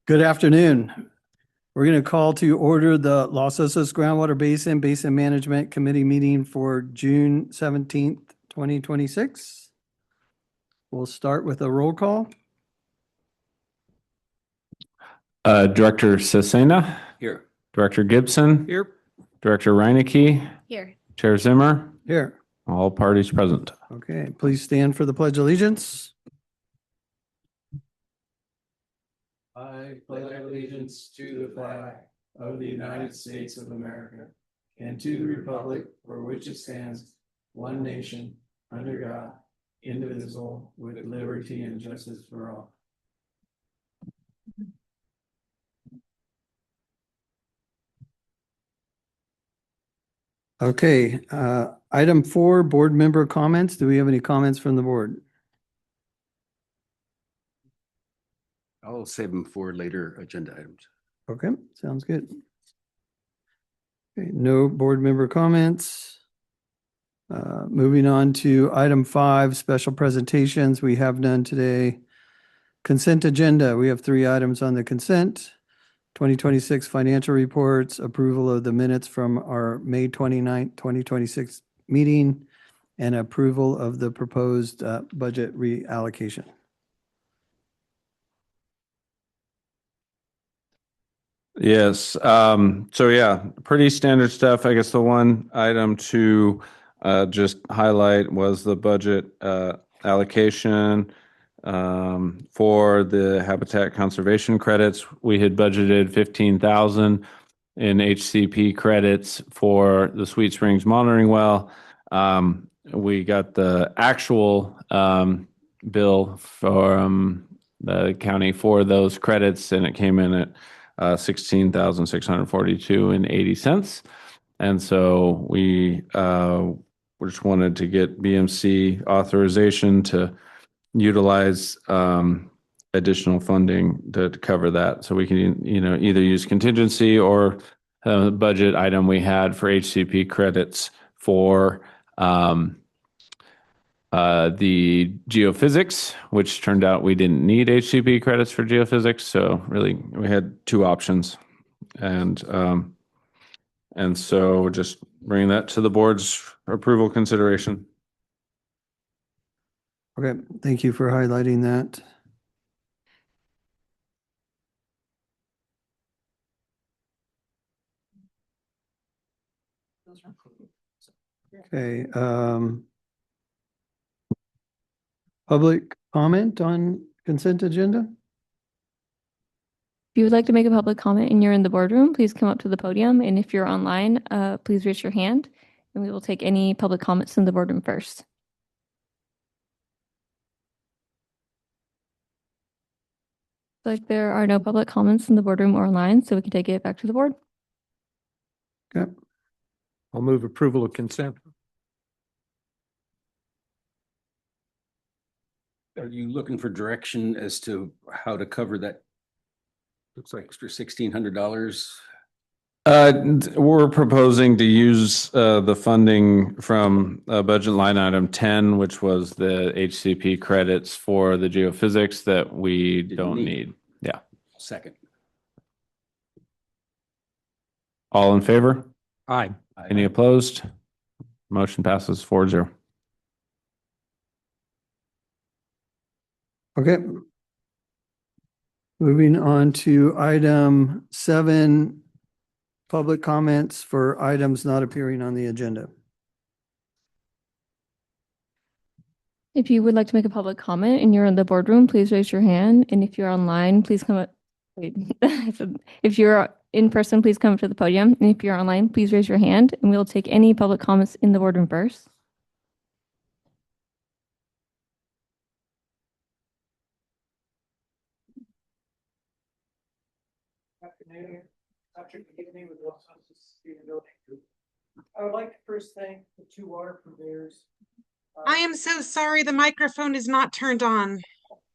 Good afternoon. We're going to call to order the Los Osos Groundwater Basin Management Committee meeting for June 17th, 2026. We'll start with a roll call. Director Cesena. Here. Director Gibson. Here. Director Reinecke. Here. Chair Zimmer. Here. All parties present. Okay, please stand for the Pledge of Allegiance. I pledge allegiance to the flag of the United States of America and to the republic for which it stands, one nation, under God, indivisible, with liberty and justice for all. Okay, item 4, board member comments. Do we have any comments from the board? I'll save them for later agenda items. Okay, sounds good. Okay, no board member comments. Moving on to item 5, special presentations. We have none today. Consent agenda. We have 3 items on the consent. 2026 financial reports, approval of the minutes from our May 29th, 2026 meeting, and approval of the proposed budget reallocation. Yes. So yeah, pretty standard stuff. I guess the one item to just highlight was the budget allocation for the habitat conservation credits. We had budgeted 15,000 in HCP credits for the Sweet Springs monitoring well. We got the actual bill from the county for those credits, and it came in at 16,642.80 cents. And so we just wanted to get BMC authorization to utilize additional funding to cover that. So we can, either use contingency or a budget item we had for HCP credits for the geophysics, which turned out we didn't need HCP credits for geophysics. So really we had 2 options. And so just bring that to the board's approval consideration. Okay, thank you for highlighting that. Okay, public comment on consent agenda? If you would like to make a public comment and you're in the boardroom, please come up to the podium. And if you're online, please raise your hand and we will take any public comments in the boardroom first. Like there are no public comments in the boardroom or online, so we can take it back to the board. Okay. I'll move approval of consent. Are you looking for direction as to how to cover that? Looks like extra $1,600. We're proposing to use the funding from budget line item 10, which was the HCP credits for the geophysics that we don't need. Yeah. Second. All in favor? Aye. Any opposed? Motion passes 4-0. Okay. Moving on to item 7, public comments for items not appearing on the agenda. If you would like to make a public comment and you're in the boardroom, please raise your hand. And if you're online, please come up. Wait, if you're in person, please come up to the podium. And if you're online, please raise your hand and we'll take any public comments in the boardroom first. Patrick McGivney with Osos Sustainability Group. I would like to first thank the 2 water purveyors. I am so sorry, the microphone is not turned on.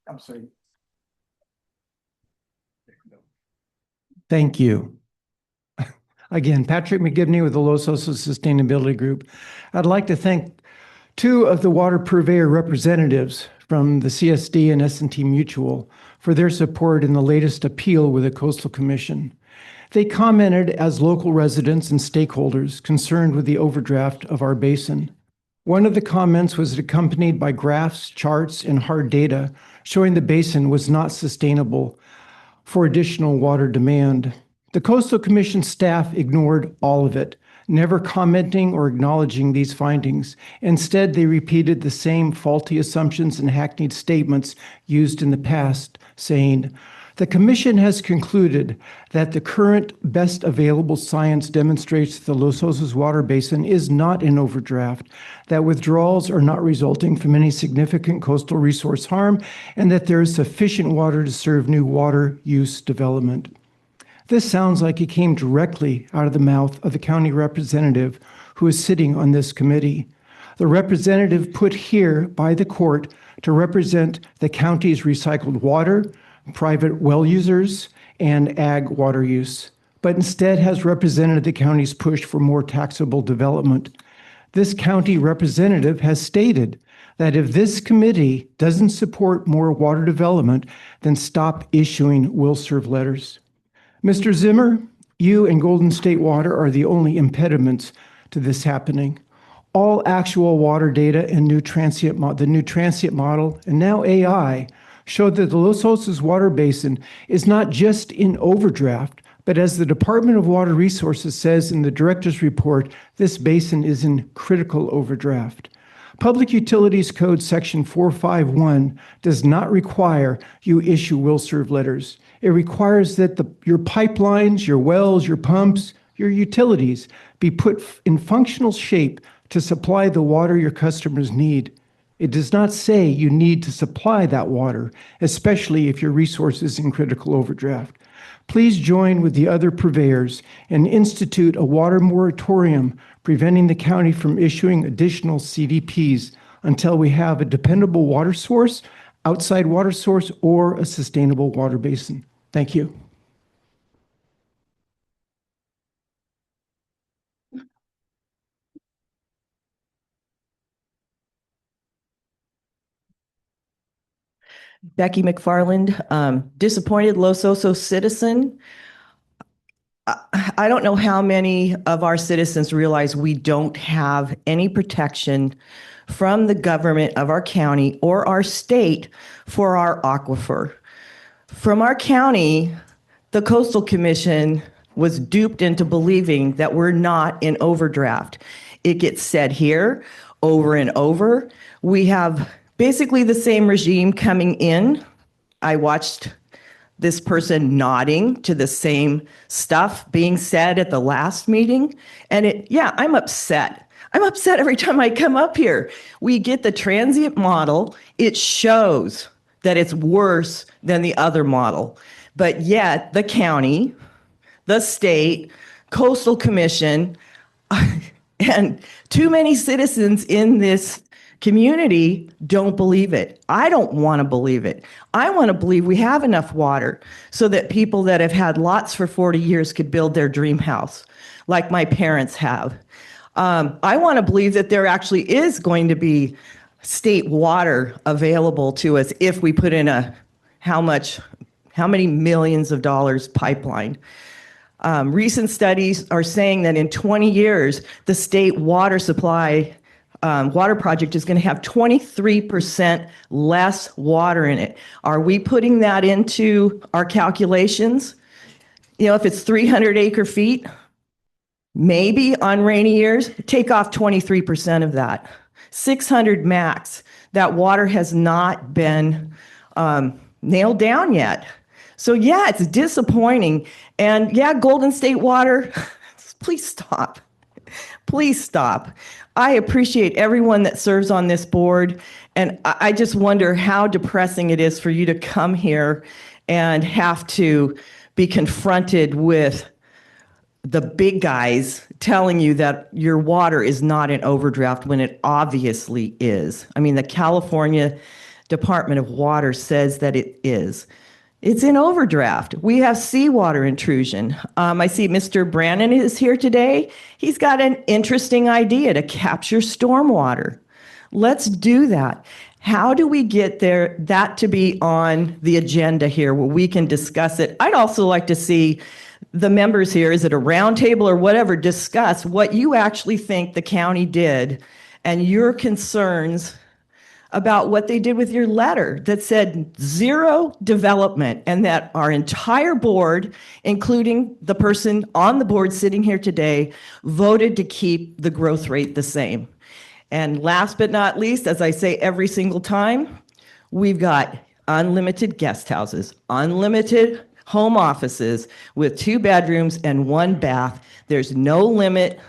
I'm sorry. Thank you. Again, Patrick McGivney with the Los Osos Sustainability Group. I'd like to thank 2 of the water purveyor representatives from the CSD and S&T Mutual for their support in the latest appeal with the Coastal Commission. They commented as local residents and stakeholders concerned with the overdraft of our basin. One of the comments was accompanied by graphs, charts, and hard data showing the basin was not sustainable for additional water demand. The Coastal Commission staff ignored all of it, never commenting or acknowledging these findings. Instead, they repeated the same faulty assumptions and hackneyed statements used in the past, saying, "The Commission has concluded that the current best available science demonstrates that the Los Osos water basin is not in overdraft, that withdrawals are not resulting from any significant coastal resource harm, and that there is sufficient water to serve new water use development." This sounds like it came directly out of the mouth of the county representative who is sitting on this committee. The representative put here by the court to represent the county's recycled water, private well users, and ag water use, but instead has represented the county's push for more taxable development. This county representative has stated that if this committee doesn't support more water development, then stop issuing will-serve letters. Mr. Zimmer, you and Golden State Water are the only impediments to this happening. All actual water data and the new transient model, and now AI, show that the Los Osos water basin is not just in overdraft, but as the Department of Water Resources says in the director's report, this basin is in critical overdraft. Public Utilities Code Section 451 does not require you issue will-serve letters. It requires that your pipelines, your wells, your pumps, your utilities be put in functional shape to supply the water your customers need. It does not say you need to supply that water, especially if your resource is in critical overdraft. Please join with the other purveyors and institute a water moratorium preventing the county from issuing additional CDPs until we have a dependable water source, outside water source, or a sustainable water basin. Thank you. Becky McFarland, disappointed Los Osos citizen. I don't know how many of our citizens realize we don't have any protection from the government of our county or our state for our aquifer. From our county, the Coastal Commission was duped into believing that we're not in overdraft. It gets said here over and over. We have basically the same regime coming in. I watched this person nodding to the same stuff being said at the last meeting. And I'm upset. I'm upset every time I come up here. We get the transient model. It shows that it's worse than the other model. But yet the county, the state, Coastal Commission, and too many citizens in this community don't believe it. I don't want to believe it. I want to believe we have enough water so that people that have had lots for 40 years could build their dream house like my parents have. I want to believe that there actually is going to be state water available to us if we put in how many millions of dollars pipeline. Recent studies are saying that in 20 years, the state water supply water project is going to have 23% less water in it. Are we putting that into our calculations? If it's 300 acre feet, maybe on rainy years, take off 23% of that. 600 max. That water has not been nailed down yet. So it's disappointing. And Golden State Water, please stop. Please stop. I appreciate everyone that serves on this board, and I just wonder how depressing it is for you to come here and have to be confronted with the big guys telling you that your water is not in overdraft when it obviously is. I mean, the California Department of Water says that it is. It's in overdraft. We have seawater intrusion. I see Mr. Brannon is here today. He's got an interesting idea to capture stormwater. Let's do that. How do we get that to be on the agenda here where we can discuss it? I'd also like to see the members here, is it a round table or whatever, discuss what you actually think the county did and your concerns about what they did with your letter that said zero development, and that our entire board, including the person on the board sitting here today, voted to keep the growth rate the same. And last but not least, as I say every single time, we've got unlimited guest houses, unlimited home offices with 2 bedrooms and 1 bath. There's no limit.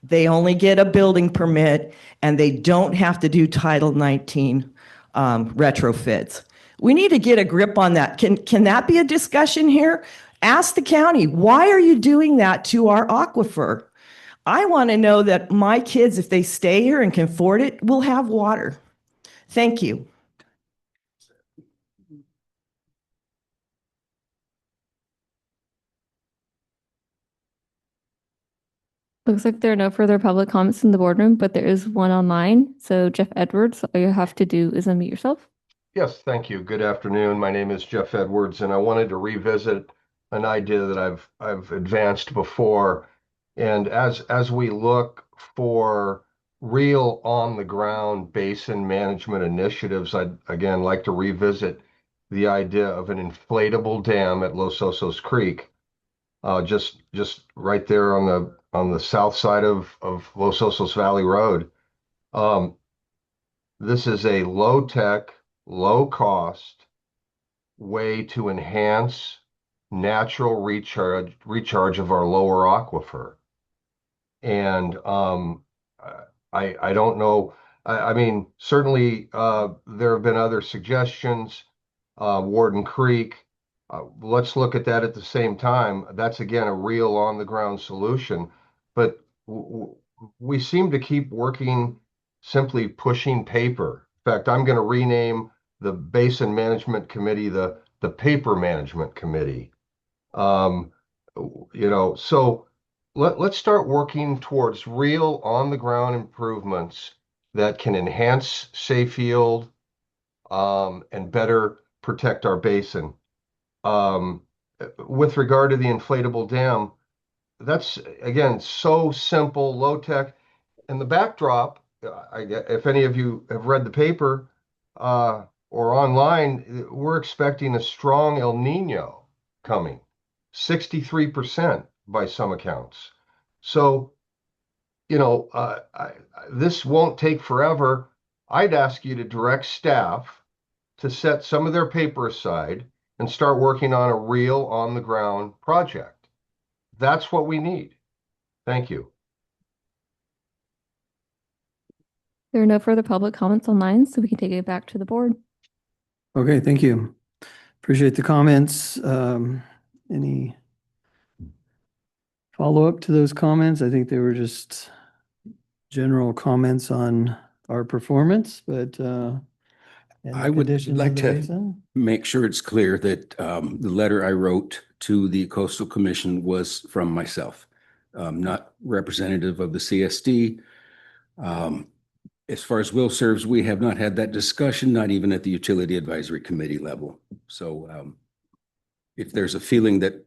They only get a building permit, and they don't have to do Title 19 retrofits. We need to get a grip on that. Can that be a discussion here? Ask the county, why are you doing that to our aquifer? I want to know that my kids, if they stay here and can afford it, will have water. Thank you. Looks like there are no further public comments in the boardroom, but there is one online. So Jeff Edwards, all you have to do is unmute yourself. Yes, thank you. Good afternoon. My name is Jeff Edwards, and I wanted to revisit an idea that I've advanced before. And as we look for real on the ground basin management initiatives, I'd again like to revisit the idea of an inflatable dam at Los Osos Creek, just right there on the south side of Los Osos Valley Road. This is a low-tech, low-cost way to enhance natural recharge of our lower aquifer. And I don't know. I mean, certainly there have been other suggestions. Warden Creek. Let's look at that at the same time. That's again a real on-the-ground solution. But we seem to keep working simply pushing paper. In fact, I'm going to rename the Basin Management Committee the Paper Management Committee. So let's start working towards real on-the-ground improvements that can enhance safe yield and better protect our basin. With regard to the inflatable dam, that's again so simple, low tech, and the backdrop. If any of you have read the paper or online, we're expecting a strong El Nino coming, 63% by some accounts. So, this won't take forever. I'd ask you to direct staff to set some of their paper aside and start working on a real on-the-ground project. That's what we need. Thank you. There are no further public comments online, so we can take it back to the board. Okay, thank you. Appreciate the comments. Any follow-up to those comments? I think they were just general comments on our performance, but and I would conditions of like the to basin. make sure it's clear that the letter I wrote to the Coastal Commission was from myself, not representative of the CSD. As far as will serves, we have not had that discussion, not even at the Utility Advisory Committee level. So if there's a feeling that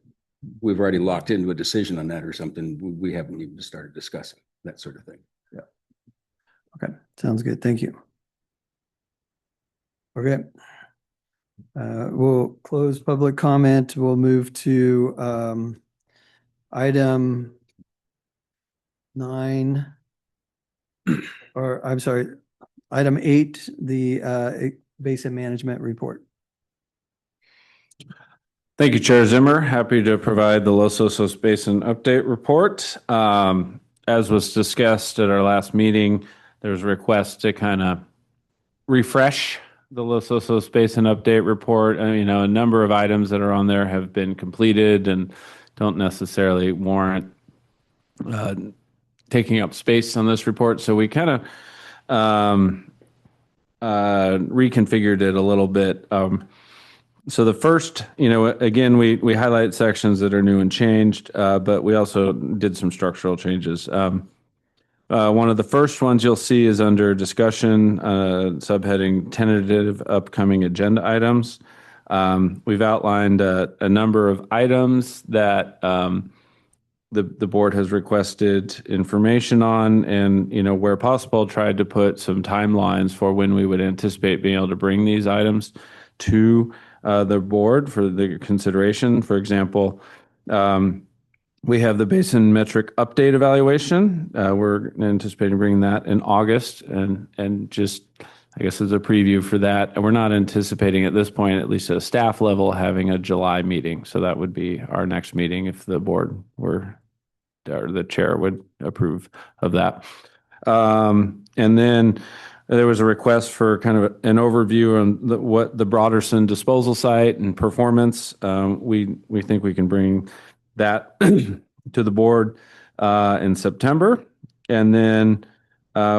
we've already locked into a decision on that or something, we haven't even started discussing that sort of thing. Yeah. Okay, sounds good. Thank you. Okay. We'll close public comment. We'll move to item 9, or I'm sorry, item 8, the basin management report. Thank you, Chair Zimmer. Happy to provide the Los Osos Basin update report. As was discussed at our last meeting, there's a request to kind of refresh the Los Osos Basin update report. A number of items that are on there have been completed and don't necessarily warrant taking up space on this report. So we kind of reconfigured it a little bit. So the first, again, we highlight sections that are new and changed, but we also did some structural changes. One of the first ones you'll see is under discussion, subheading tentative upcoming agenda items. We've outlined a number of items that the board has requested information on, and where possible, tried to put some timelines for when we would anticipate being able to bring these items to the board for the consideration. For example, we have the Basin metric update evaluation. We're anticipating bringing that in August, and just, I guess, as a preview for that. And we're not anticipating at this point, at least at a staff level, having a July meeting. So that would be our next meeting if the board or the chair would approve of that. And then there was a request for kind of an overview on what the Broderson disposal site and performance. We think we can bring that to the board in September. And then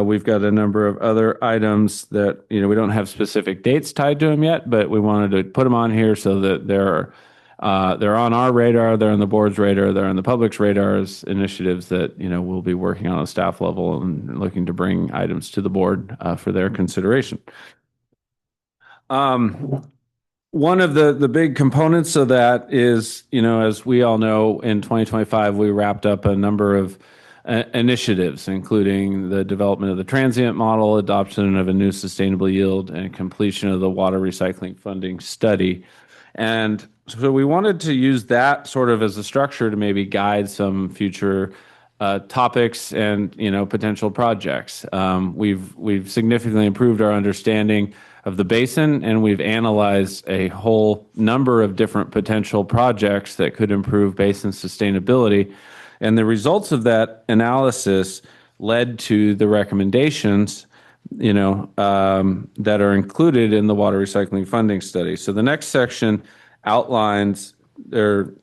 we've got a number of other items that, we don't have specific dates tied to them yet, but we wanted to put them on here so that they're on our radar, they're on the board's radar, they're on the public's radar as initiatives that, we'll be working on a staff level and looking to bring items to the board for their consideration. One of the big components of that is, as we all know, in 2025, we wrapped up a number of initiatives, including the development of the transient model, adoption of a new sustainable yield, and completion of the water recycling funding study. And so we wanted to use that sort of as a structure to maybe guide some future topics and, potential projects. We've significantly improved our understanding of the basin, and we've analyzed a whole number of different potential projects that could improve basin sustainability. And the results of that analysis led to the recommendations, that are included in the water recycling funding study. So the next section outlines the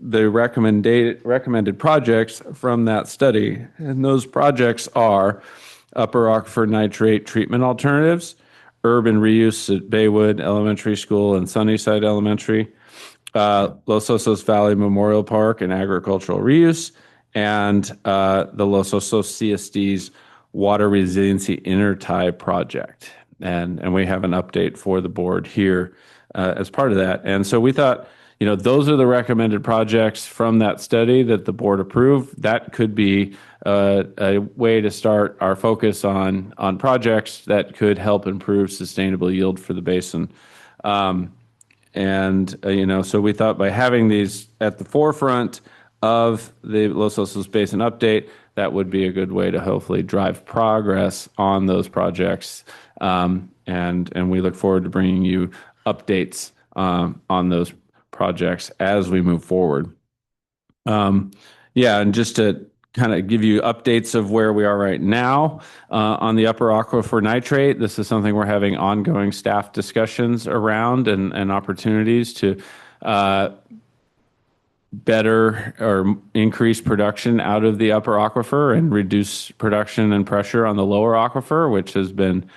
recommended projects from that study. And those projects are upper aquifer nitrate treatment alternatives, urban reuse at Baywood Elementary School and Sunnyside Elementary, Los Osos Valley Memorial Park and agricultural reuse, and the Los Osos CSD's water resiliency intertie project. And we have an update for the board here as part of that. And so we thought, those are the recommended projects from that study that the board approved. That could be a way to start our focus on projects that could help improve sustainable yield for the basin. So we thought by having these at the forefront of the Los Osos Basin update, that would be a good way to hopefully drive progress on those projects. And we look forward to bringing you updates on those projects as we move forward. And just to kind of give you updates of where we are right now on the upper aquifer nitrate, this is something we're having ongoing staff discussions around and opportunities to better or increase production out of the upper aquifer and reduce production and pressure on the lower aquifer, which has been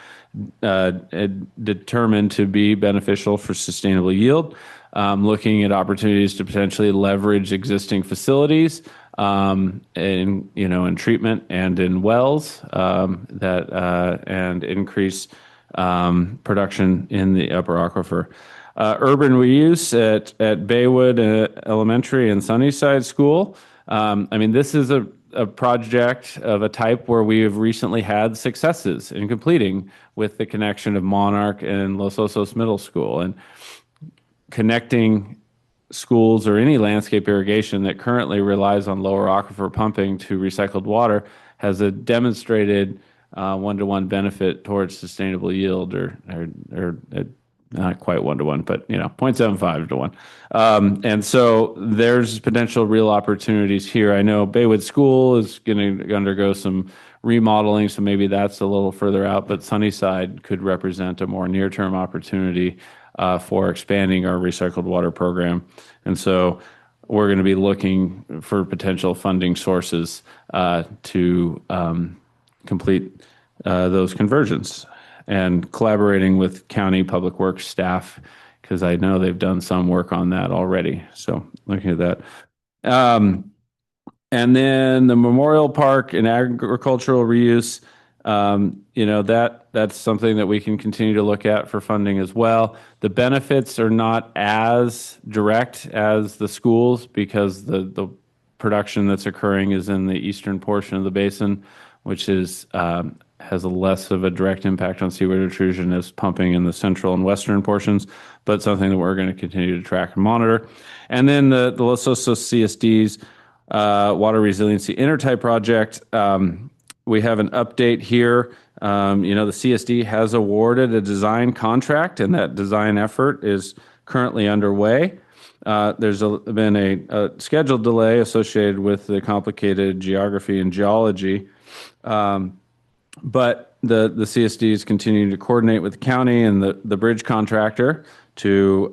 determined to be beneficial for sustainable yield. Looking at opportunities to potentially leverage existing facilities in treatment and in wells and increase production in the upper aquifer. Urban reuse at Baywood Elementary and Sunnyside School. This is a project of a type where we have recently had successes in completing with the connection of Monarch and Los Osos Middle School. And connecting schools or any landscape irrigation that currently relies on lower aquifer pumping to recycled water has a demonstrated one-to-one benefit towards sustainable yield, or not quite 1-to-1, but 0.75 to 1. And so there's potential real opportunities here. I know Baywood School is going to undergo some remodeling, so maybe that's a little further out, but Sunnyside could represent a more near-term opportunity for expanding our recycled water program. And so we're going to be looking for potential funding sources to complete those conversions, and collaborating with county public works staff, because I know they've done some work on that already. So looking at that. And then the Memorial Park and agricultural reuse, that's something that we can continue to look at for funding as well. The benefits are not as direct as the schools because the production that's occurring is in the eastern portion of the basin, which is has a less of a direct impact on seaward intrusion as pumping in the central and western portions, but something that we're going to continue to track and monitor. And then the Los Osos CSDs, Water Resiliency Intertype Project. We have an update here. The CSD has awarded a design contract, and that design effort is currently underway. There's been a scheduled delay associated with the complicated geography and geology, but the CSD is continuing to coordinate with the county and the bridge contractor to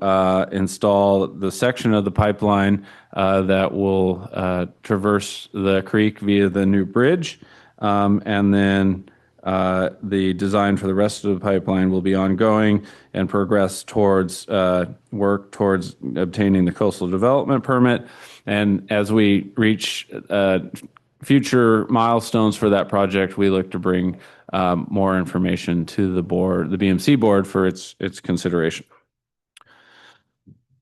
install the section of the pipeline that will traverse the creek via the new bridge. And then the design for the rest of the pipeline will be ongoing and progress towards work towards obtaining the coastal development permit. And as we reach future milestones for that project, we look to bring more information to the board, the BMC board, for its consideration.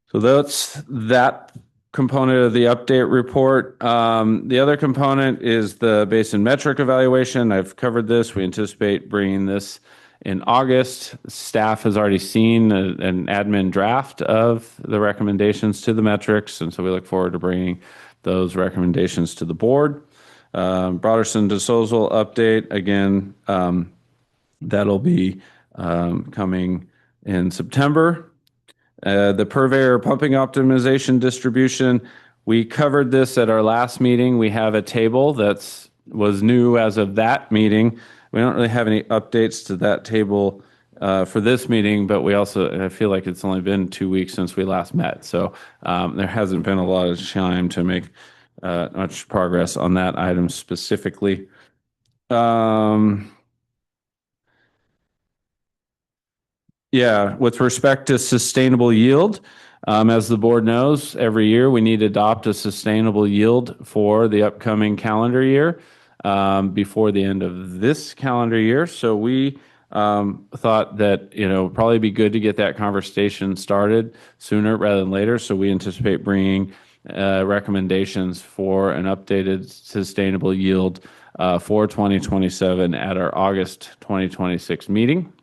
So that's that component of the update report. The other component is the basin metric evaluation. I've covered this. We anticipate bringing this in August. Staff has already seen an admin draft of the recommendations to the metrics, and so we look forward to bringing those recommendations to the board. Broderson disposal update, again, that'll be coming in September. The purveyor pumping optimization distribution, we covered this at our last meeting. We have a table that was new as of that meeting. We don't really have any updates to that table for this meeting, but I feel like it's only been 2 weeks since we last met. So there hasn't been a lot of time to make much progress on that item specifically. With respect to sustainable yield, as the board knows, every year we need to adopt a sustainable yield for the upcoming calendar year before the end of this calendar year. So we thought that probably be good to get that conversation started sooner rather than later. So we anticipate bringing recommendations for an updated sustainable yield for 2027 at our August 2026 meeting.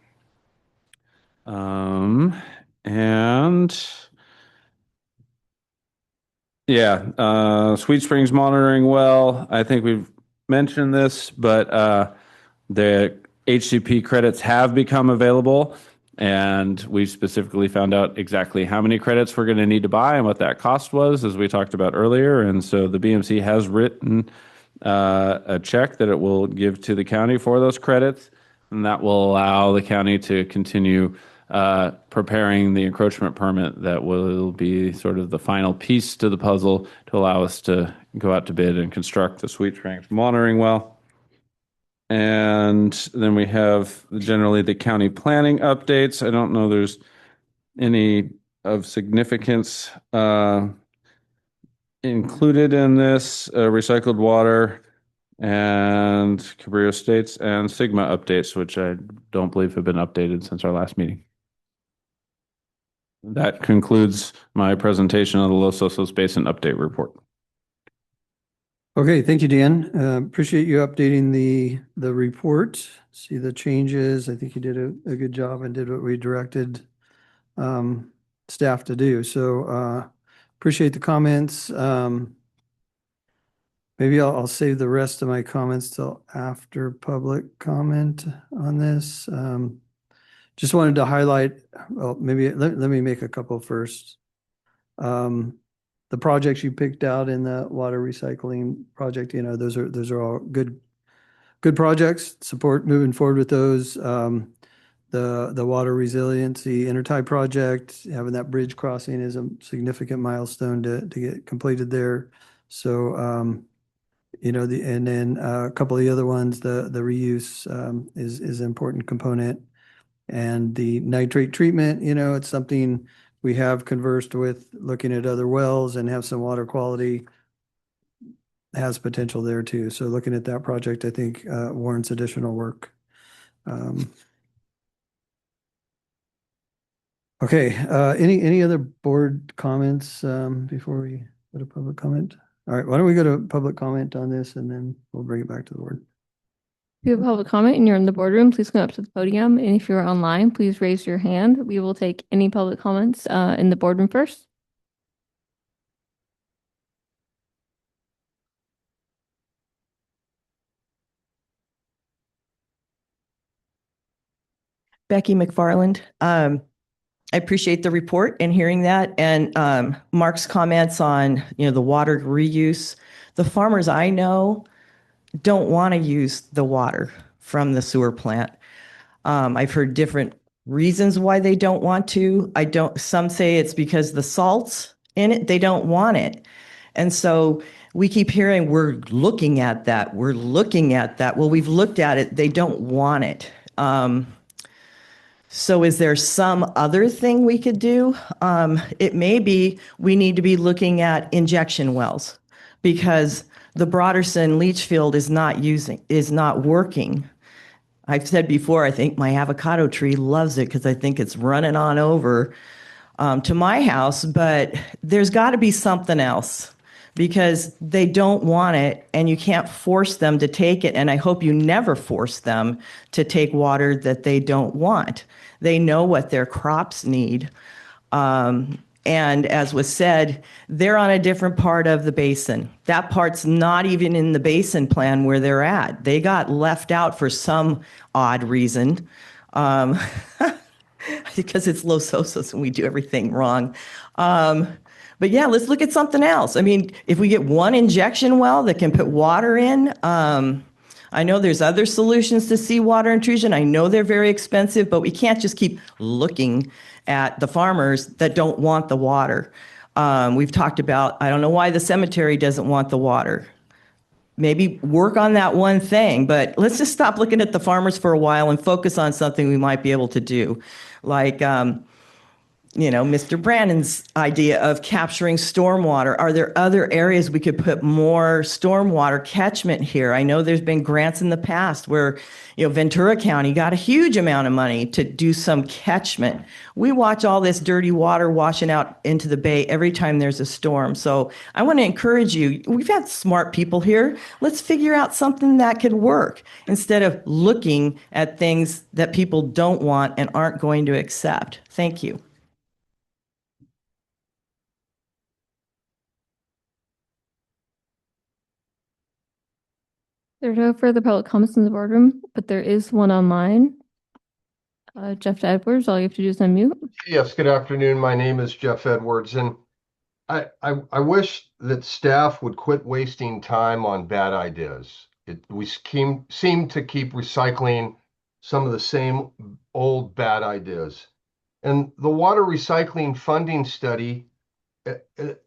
Sweet Springs monitoring well. I think we've mentioned this, but the HCP credits have become available, and we've specifically found out exactly how many credits we're going to need to buy and what that cost was, as we talked about earlier. And so the BMC has written a check that it will give to the county for those credits, and that will allow the county to continue preparing the encroachment permit that will be sort of the final piece to the puzzle to allow us to go out to bid and construct the Sweet Springs monitoring well. And then we have generally the county planning updates. I don't know there's any of significance included in this. Recycled water and Cabrillo Estates and Sigma updates, which I don't believe have been updated since our last meeting. That concludes my presentation of the Los Osos Basin Update Report. Okay, thank you, Dan. Appreciate you updating the report. See the changes. I think you did a good job and did what we directed staff to do. So appreciate the comments. Maybe I'll save the rest of my comments till after public comment on this. Just wanted to highlight, well, maybe let me make a couple first. The projects you picked out in the water recycling project, those are all good projects. Support moving forward with those. The water resiliency intertie project, having that bridge crossing is a significant milestone to get completed there. So, and then a couple of the other ones, the reuse is an important component. And the nitrate treatment, it's something we have conversed with, looking at other wells and have some water quality has potential there too. So looking at that project, I think warrants additional work. Okay, any other board comments before we go to public comment? All right, why don't we go to public comment on this and then we'll bring it back to the board. If you have a public comment and you're in the boardroom, please come up to the podium. And if you're online, please raise your hand. We will take any public comments in the boardroom first. Becky McFarland. I appreciate the report and hearing that, and Mark's comments on the water reuse. The farmers I know don't want to use the water from the sewer plant. I've heard different reasons why they don't want to. Some say it's because the salt's in it, they don't want it. And so we keep hearing, we're looking at that. We're looking at that. Well, we've looked at it. They don't want it. So is there some other thing we could do? It may be we need to be looking at injection wells because the Broderson leach field is not working. I've said before, I think my avocado tree loves it because I think it's running on over to my house, but there's got to be something else because they don't want it and you can't force them to take it. And I hope you never force them to take water that they don't want. They know what their crops need. And as was said, they're on a different part of the basin. That part's not even in the basin plan where they're at. They got left out for some odd reason because it's Los Osos and we do everything wrong. But yeah, let's look at something else. I mean, if we get one injection well that can put water in, I know there's other solutions to seawater intrusion. I know they're very expensive, but we can't just keep looking at the farmers that don't want the water. We've talked about, I don't know why the cemetery doesn't want the water. Maybe work on that one thing, but let's just stop looking at the farmers for a while and focus on something we might be able to do. Like, Mr. Brandon's idea of capturing stormwater. Are there other areas we could put more stormwater catchment here? I know there's been grants in the past where, Ventura County got a huge amount of money to do some catchment. We watch all this dirty water washing out into the bay every time there's a storm. So I want to encourage you. We've had smart people here. Let's figure out something that could work instead of looking at things that people don't want and aren't going to accept. Thank you. There are no further public comments in the boardroom, but there is one online. Jeff Edwards, all you have to do is unmute. Yes, good afternoon. My name is Jeff Edwards, and I wish that staff would quit wasting time on bad ideas. We seem to keep recycling some of the same old bad ideas. And the water recycling funding study,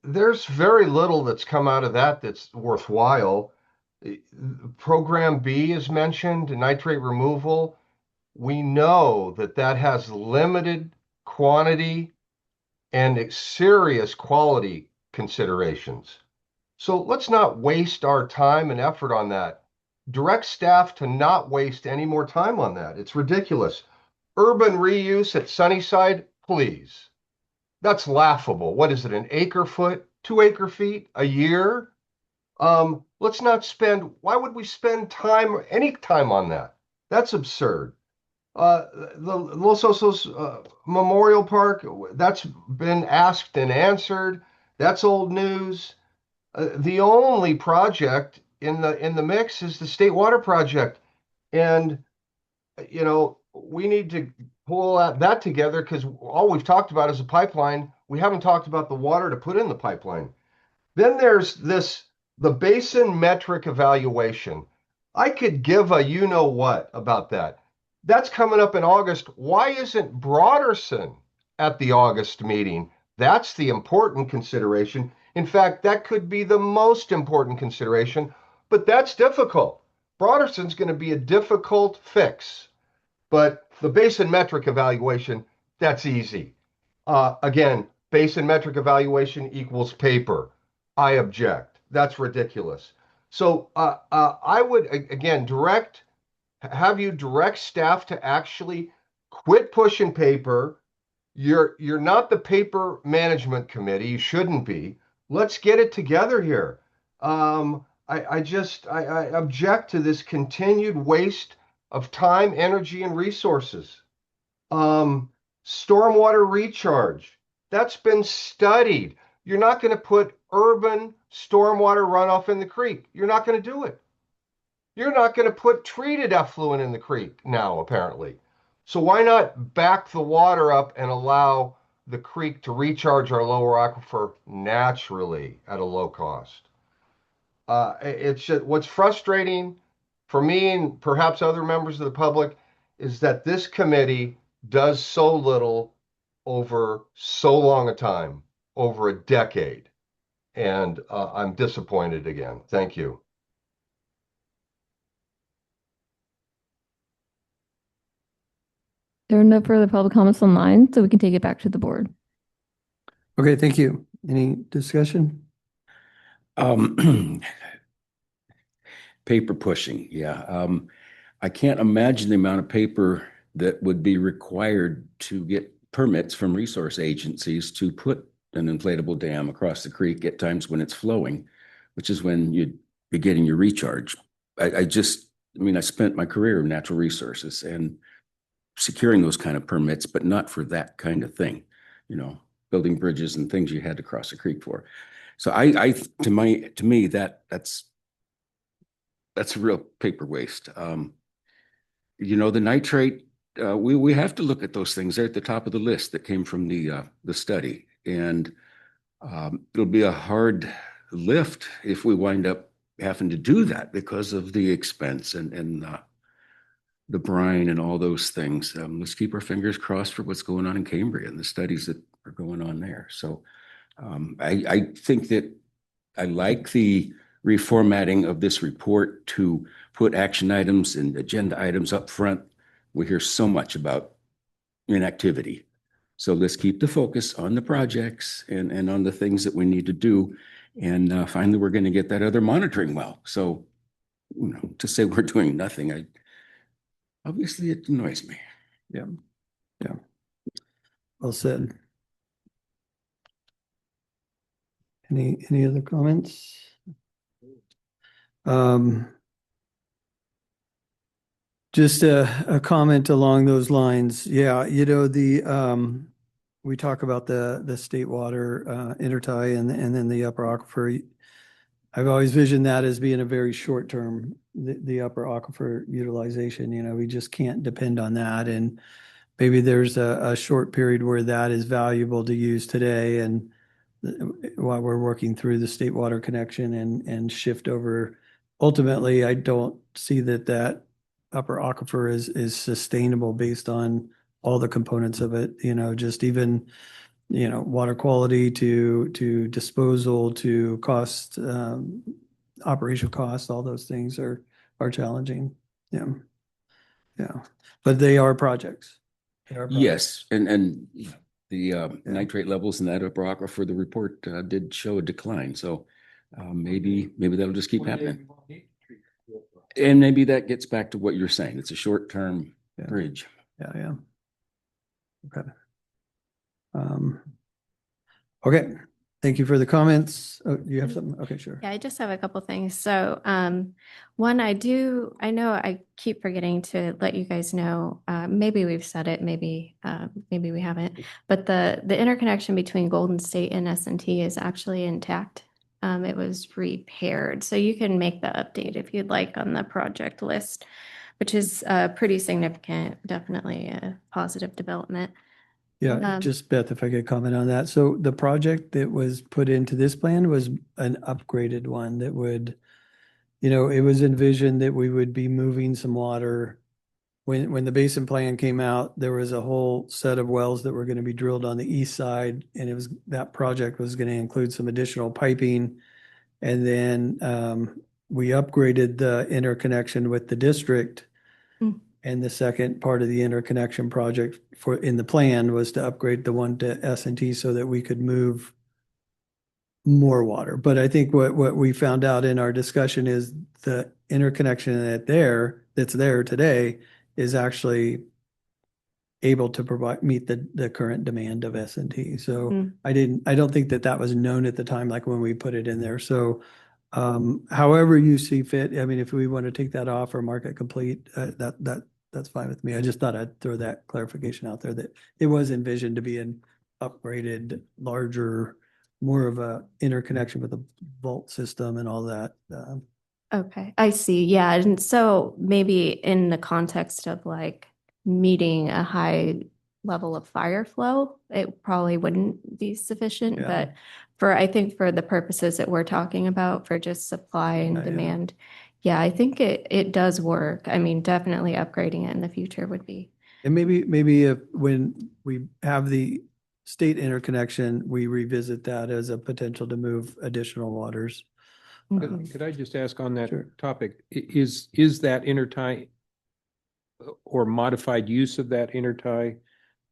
there's very little that's come out of that that's worthwhile. Program B is mentioned, nitrate removal. We know that has limited quantity and serious quality considerations. So let's not waste our time and effort on that. Direct staff to not waste any more time on that. It's ridiculous. Urban reuse at Sunnyside, please. That's laughable. What is it, an acre foot, 2 acre feet a year? Let's not spend, why would we spend any time on that? That's absurd. The Los Osos Memorial Park, that's been asked and answered. That's old news. The only project in the mix is the State Water Project. And, we need to pull that together because all we've talked about is a pipeline. We haven't talked about the water to put in the pipeline. Then there's the basin metric evaluation. I could give a you-know-what about that. That's coming up in August. Why isn't Broderson at the August meeting? That's the important consideration. In fact, that could be the most important consideration, but that's difficult. Broderson's going to be a difficult fix, but the basin metric evaluation, that's easy. Again, basin metric evaluation equals paper. I object. That's ridiculous. So I would again have you direct staff to actually quit pushing paper. You're not the paper management committee. You shouldn't be. Let's get it together here. I object to this continued waste of time, energy, and resources. Stormwater recharge. That's been studied. You're not going to put urban stormwater runoff in the creek. You're not going to do it. You're not going to put treated effluent in the creek now, apparently. So why not back the water up and allow the creek to recharge our lower aquifer naturally at a low cost? It's just, what's frustrating for me and perhaps other members of the public is that this committee does so little over so long a time, over a decade. And I'm disappointed again. Thank you. There are no further public comments online, so we can take it back to the board. Okay, thank you. Any discussion? Paper pushing, yeah. I can't imagine the amount of paper that would be required to get permits from resource agencies to put an inflatable dam across the creek at times when it's flowing, which is when you'd be getting your recharge. I spent my career in natural resources and securing those kind of permits, but not for that kind of thing, building bridges and things you had to cross the creek for. So to me, that's a real paper waste. The nitrate, we have to look at those things. They're at the top of the list that came from the study, and it'll be a hard lift if we wind up having to do that because of the expense and the brine and all those things. Let's keep our fingers crossed for what's going on in Cambria and the studies that are going on there. So I think that I like the reformatting of this report to put action items and agenda items up front. We hear so much about inactivity. So let's keep the focus on the projects and on the things that we need to do. And finally, we're going to get that other monitoring well. So, to say we're doing nothing, obviously it annoys me. Yeah. Well said. Any other comments? Just a comment along those lines. Yeah, we talk about the state water intertie and then the upper aquifer. I've always visioned that as being a very short term, the upper aquifer utilization. We just can't depend on that. And maybe there's a short period where that is valuable to use today. And while we're working through the state water connection and shift over, ultimately, I don't see that upper aquifer is sustainable based on all the components of it, just even water quality to disposal to cost, operational costs, all those things are challenging. Yeah. But they are projects. Yes, and the nitrate levels in that upper aquifer, the report did show a decline. So maybe that'll just keep happening. And maybe that gets back to what you're saying. It's a short-term bridge. Yeah. Okay. Okay. Thank you for the comments. Oh, you have something? Okay, sure. Yeah, I just have a couple things. So, one, I know I keep forgetting to let you guys know, maybe we've said it, maybe we haven't, but the interconnection between Golden State and S&T is actually intact. It was repaired. So you can make the update if you'd like on the project list, which is pretty significant, definitely a positive development. Yeah, just Beth, if I could comment on that. So the project that was put into this plan was an upgraded one that would, it was envisioned that we would be moving some water. When the basin plan came out, there was a whole set of wells that were going to be drilled on the east side, and that project was going to include some additional piping. And then we upgraded the interconnection with the district. And the second part of the interconnection project in the plan was to upgrade the one to S&T so that we could move more water. But I think what we found out in our discussion is the interconnection that's there today is actually able to meet the current demand of S&T. So Mm. I don't think that was known at the time, like when we put it in there. So however you see fit, I mean, if we want to take that off or mark it complete, that's fine with me. I just thought I'd throw that clarification out there that it was envisioned to be an upgraded, larger, more of a interconnection with a vault system and all that. Okay, I see. Yeah, and so maybe in the context of like meeting a high level of fire flow, it probably wouldn't be sufficient. Yeah. But I think for the purposes that we're talking about, for just supply and Yeah. demand, yeah, I think it does work. I mean, definitely upgrading it in the future would be. And maybe if when we have the state interconnection, we revisit that as a potential to move additional waters. Could I just ask on that Sure. topic, is that intertie or modified use of that intertie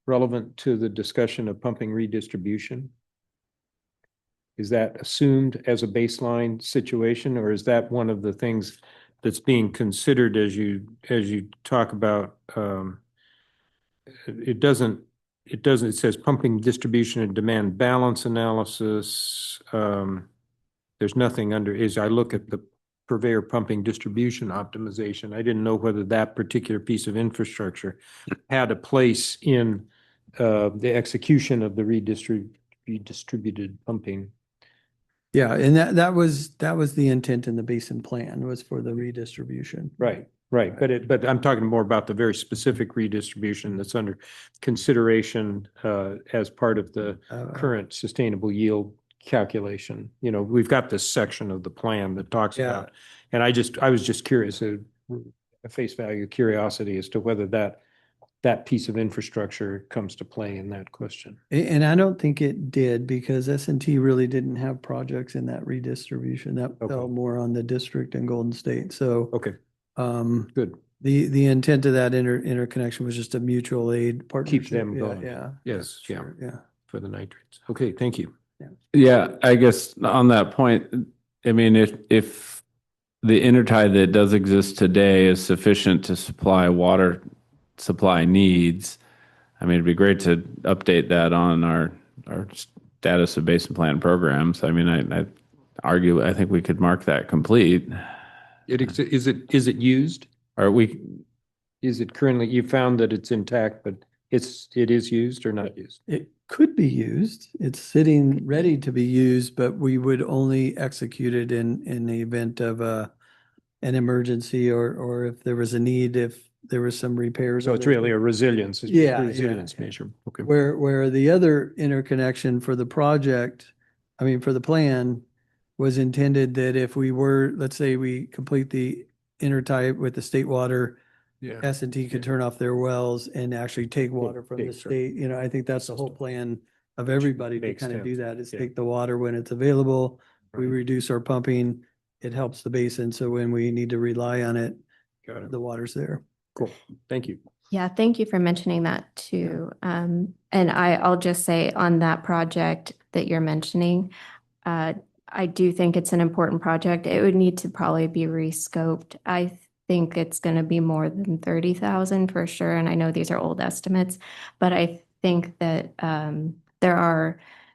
relevant to the discussion of pumping redistribution? Is that assumed as a baseline situation, or is that one of the things that's being considered as you talk about? It says pumping distribution and demand balance analysis. There's nothing under, as I look at the purveyor pumping distribution optimization, I didn't know whether that particular piece of infrastructure had a place in the execution of the redistributed pumping. Yeah, and that was the intent in the Basin plan, was for the redistribution. Right. But I'm talking more about the very specific redistribution that's under consideration as part of the current sustainable yield calculation. You know, we've got this section of the plan that talks Yeah. about, and I was just curious, a face value curiosity as to whether that piece of infrastructure comes to play in that question. And I don't think it did, because S&T really didn't have projects in that redistribution. That Okay. fell more on the district and Golden State. So Okay, um, good. the intent of that interconnection was just a mutual aid partnership. Keep them Yeah, going. Yeah. Yes, yeah, Sure, yeah. for the nitrates. Okay, thank you. Yeah, I guess on that point, I mean, if the intertie that does exist today is sufficient to supply water supply needs, I mean, it'd be great to update that on our status of basin plan programs. I mean, I think we could mark that complete. Is it used? Are we? Is it currently, you found that it's intact, but it is used or not used? It could be used. It's sitting ready to be used, but we would only execute it in the event of an emergency or if there was a need, if there was some repairs. So it's really a resilience Yeah. measure. Okay. Where the other interconnection for the project, I mean, for the plan, was intended that if we were, let's say we complete the intertie with the state water, Yeah. S&T could turn off their wells and actually take water from the Take, sure. state. You know, I think that's the whole plan of everybody to Makes kind of do sense. that, is Yeah. take the water when it's available. We Right. reduce our pumping. It helps the basin. So when we need to rely on it, Got it. the water's there. Cool. Thank you. Yeah, thank you for mentioning that too. And I'll just say on that project that you're mentioning, I do think it's an important project. It would need to probably be rescoped. I think it's going to be more than 30,000 for sure. And I know these are old estimates, but I think that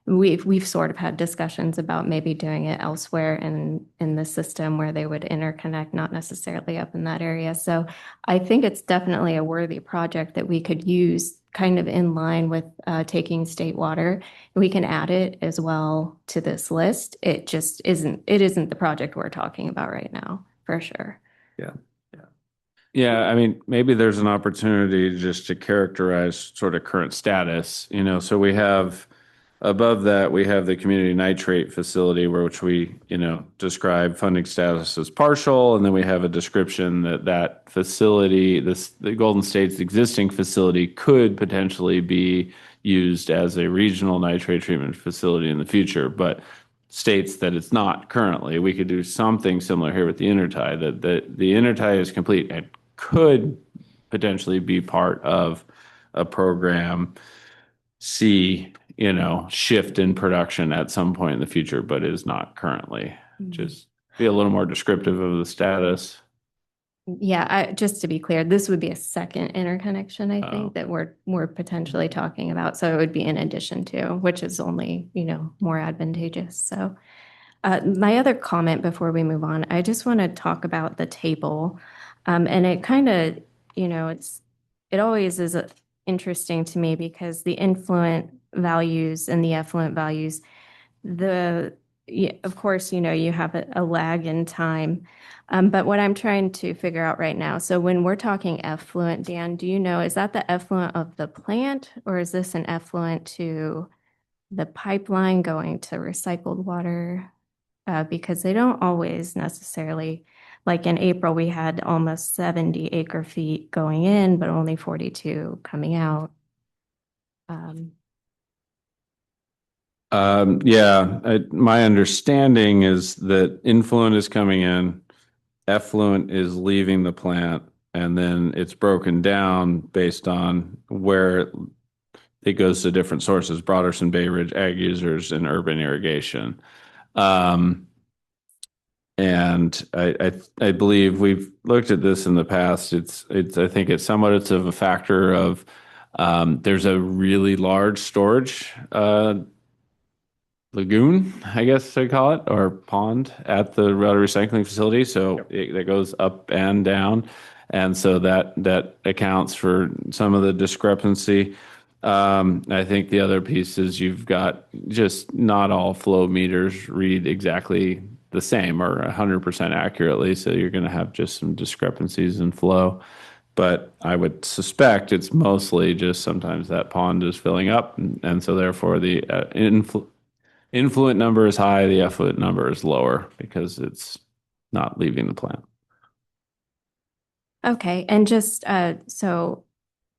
we've sort of had discussions about maybe doing it elsewhere in the system where they would interconnect, not necessarily up in that area. So I think it's definitely a worthy project that we could use kind of in line with taking state water. We can add it as well to this list. It just isn't the project we're talking about right now, for sure. Yeah, I mean, maybe there's an opportunity just to characterize sort of current status, you know, so we have, above that, we have the community nitrate facility which we, you know, describe funding status as partial, and then we have a description that facility, the Golden State's existing facility could potentially be used as a regional nitrate treatment facility in the future, but states that it's not currently. We could do something similar here with the intertie, that the intertie is complete and could potentially be part of a program C shift in production at some point in the future, but is not currently. Just be a little more descriptive of the status. Yeah, just to be clear, this would be a second interconnection, I Oh. think, that we're potentially talking about. So it would be in addition to, which is only, more advantageous. So my other comment before we move on, I just want to talk about the table. And it kind of, it always is interesting to me because the influent values and the effluent values, of course, you have a lag in time. But what I'm trying to figure out right now, so when we're talking effluent, Dan, do you know, is that the effluent of the plant or is this an effluent to the pipeline going to recycled water? Because they don't always necessarily, like in April, we had almost 70 acre feet going in, but only 42 coming out. My understanding is that influent is coming in, effluent is leaving the plant, and then it's broken down based on where it goes to different sources, Broderson, Bay Ridge, ag users, and urban irrigation. And I believe we've looked at this in the past. I think it's somewhat of a factor of there's a really large storage lagoon, I guess they call it, or pond at the water recycling facility. So that goes up and down. And so that accounts for some of the discrepancy. I think the other piece is you've got just not all flow meters read exactly the same or 100% accurately. So you're going to have just some discrepancies in flow. But I would suspect it's mostly just sometimes that pond is filling up. And so therefore the influent number is high, the effluent number is lower because it's not leaving the plant. Okay, and just so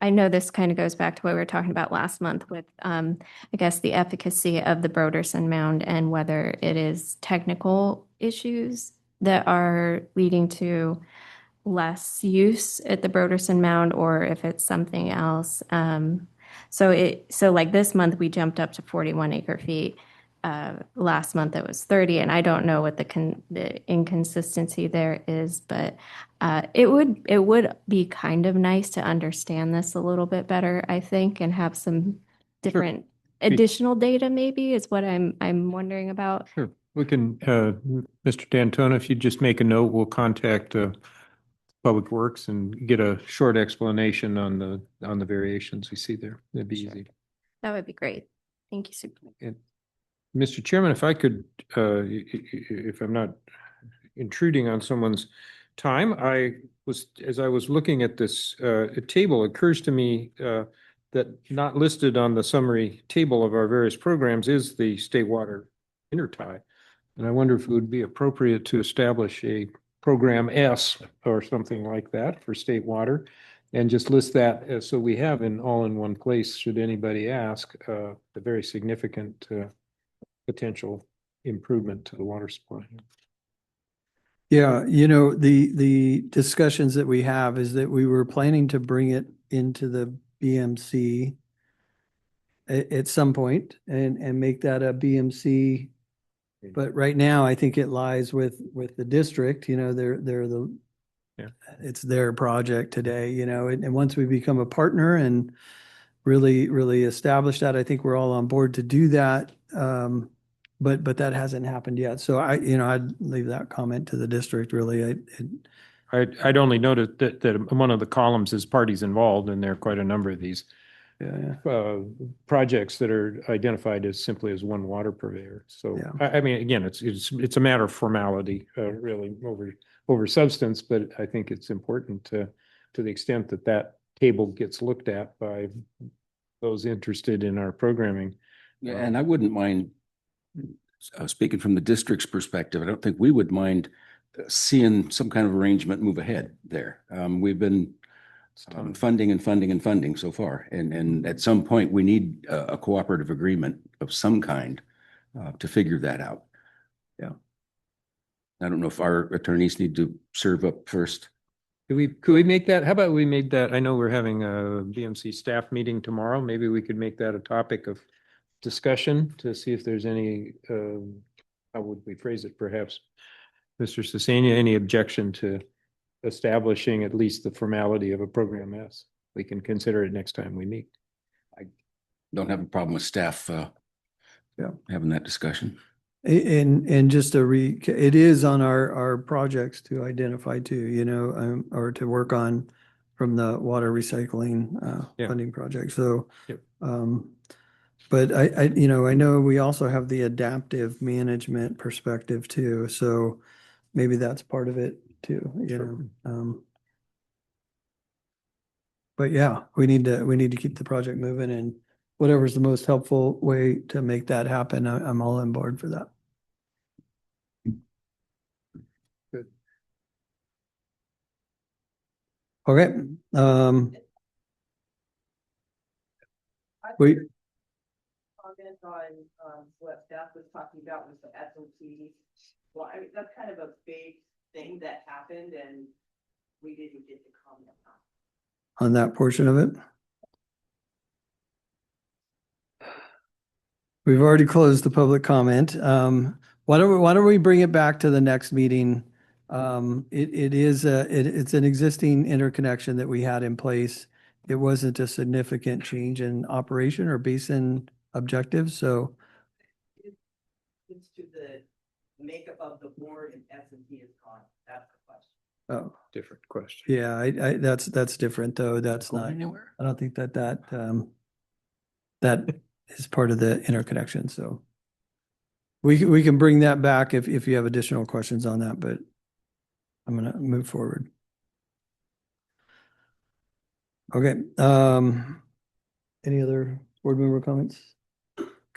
I know this kind of goes back to what we were talking about last month with, I guess, the efficacy of the Broderson mound and whether it is technical issues that are leading to less use at the Broderson mound or if it's something else. So like this month we jumped up to 41 acre feet. Last month it was 30, and I don't know what the inconsistency there is, but it would be kind of nice to understand this a little bit better, I think, and have some different additional data maybe is what I'm wondering about. Sure. We can, Mr. D'Antona, if you just make a note, we'll contact Public Works and get a short explanation on the variations we see there. That'd be easy. That would be great. Thank you, Super. And Mr. Chairman, if I could, if I'm not intruding on someone's time, as I was looking at this table, it occurs to me that not listed on the summary table of our various programs is the state water intertie. And I wonder if it would be appropriate to establish a program S or something like that for state water and just list that so we have all in one place, should anybody ask, the very significant potential improvement to the water supply. Yeah, the discussions that we have is that we were planning to bring it into the BMC at some point and make that a BMC. But right now, I think it lies with the district, it's their project today, and once we become a partner and really establish that, I think we're all on board to do that. But that hasn't happened yet. So I'd leave that comment to the district, really. I'd only noted that one of the columns is parties involved, and there are quite a number of these projects that are identified as simply as one water purveyor. So, I mean, again, it's a matter of formality, really, over substance, but I think it's important to the extent that table gets looked at by those interested in our programming. Yeah, and I wouldn't mind, speaking from the district's perspective, I don't think we would mind seeing some kind of arrangement move ahead there. We've been funding so far. And at some point, we need a cooperative agreement of some kind to figure that out. Yeah. I don't know if our attorneys need to serve up first. Could we make that? How about we make that? I know we're having a BMC staff meeting tomorrow. Maybe we could make that a topic of discussion to see if there's any, how would we phrase it perhaps? Mr. Sesania, any objection to establishing at least the formality of a program S? We can consider it next time we meet. Don't have a problem with staff having that discussion. And just it is on our projects to identify too, you know, or to work on from the water recycling funding project. So, Yep. but you know, I know we also have the adaptive management perspective too. So maybe that's part of it too, you know. But yeah, we need to keep the project moving, and whatever's the most helpful way to make that happen, I'm all on board for that. Good. Okay. We Comment on what Beth was talking about with the SOT. Well, I mean, that's kind of a big thing that happened and we didn't get to comment on that portion of it. We've already closed the public comment. Why don't we bring it back to the next meeting? It's an existing interconnection that we had in place. It wasn't a significant change in operation or basin objectives, so. It's to the makeup of the board and S&T is gone. That's the question. Oh, Different question. yeah, that's different though. That's not anywhere. I don't think that is part of the interconnection, so. We can bring that back if you have additional questions on that, but I'm gonna move forward. Okay, any other board member comments?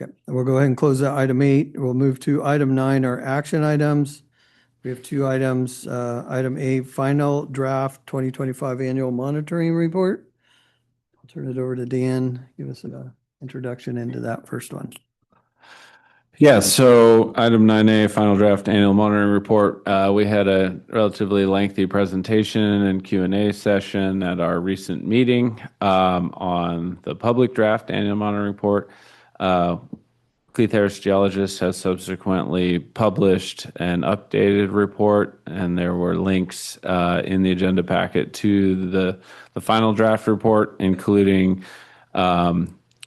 Okay, we'll go ahead and close out item 8. We'll move to item 9, our action items. We have 2 items. Item A, final draft 2025 annual monitoring report. I'll turn it over to Dan. Give us an introduction into that first one. Yeah, so item 9A, final draft annual monitoring report. We had a relatively lengthy presentation and Q&A session at our recent meeting on the public draft annual monitoring report. Cleith Harris Geologist has subsequently published an updated report, and there were links in the agenda packet to the final draft report, including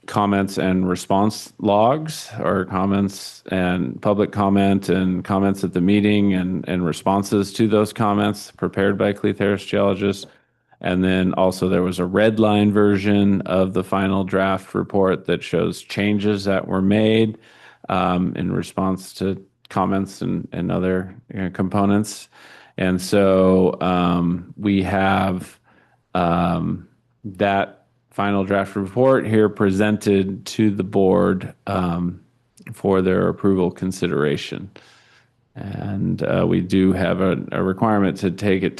comments and response logs, or comments and public comment and comments at the meeting and responses to those comments prepared by Cleith Harris Geologist. And then also there was a red line version of the final draft report that shows changes that were made in response to comments and other components. And so we have that final draft report here presented to the board for their approval consideration. And we do have a requirement to take it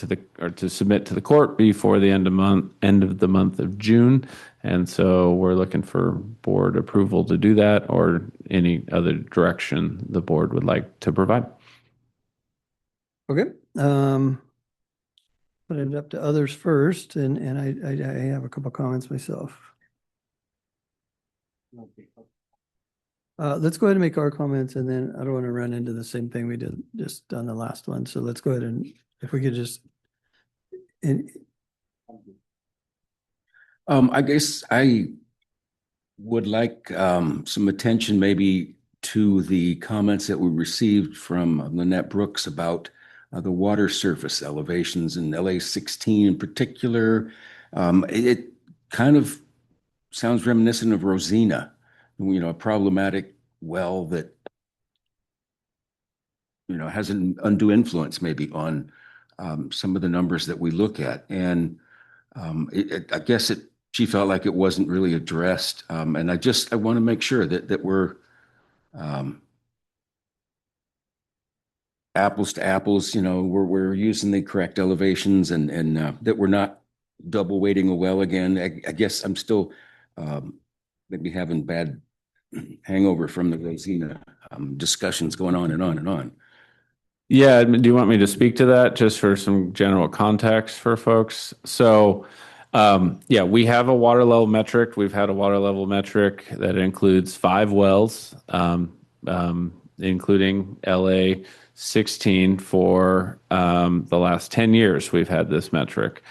to submit to the court before the end of the month of June. And so we're looking for board approval to do that, or any other direction the board would like to provide. Okay. Put it up to others first, and I have a couple comments myself. Let's go ahead and make our comments, and then I don't want to run into the same thing we did just on the last one. So let's go ahead and if we could just. I guess I would like some attention maybe to the comments that we received from Lynette Brooks about the water surface elevations in LA 16 in particular. It kind of sounds reminiscent of Rosina, a problematic well that, has an undue influence maybe on some of the numbers that we look at. And I guess she felt like it wasn't really addressed. And I want to make sure that we're apples to apples, we're using the correct elevations and that we're not double weighting a well again. I guess I'm still maybe having bad hangover from the Rosina discussions going on and on and on. Yeah, do you want me to speak to that just for some general context for folks? So Yeah, we have a water level metric. We've had a water level metric that includes 5 wells, including LA 16 for the last 10 years. We've had this metric.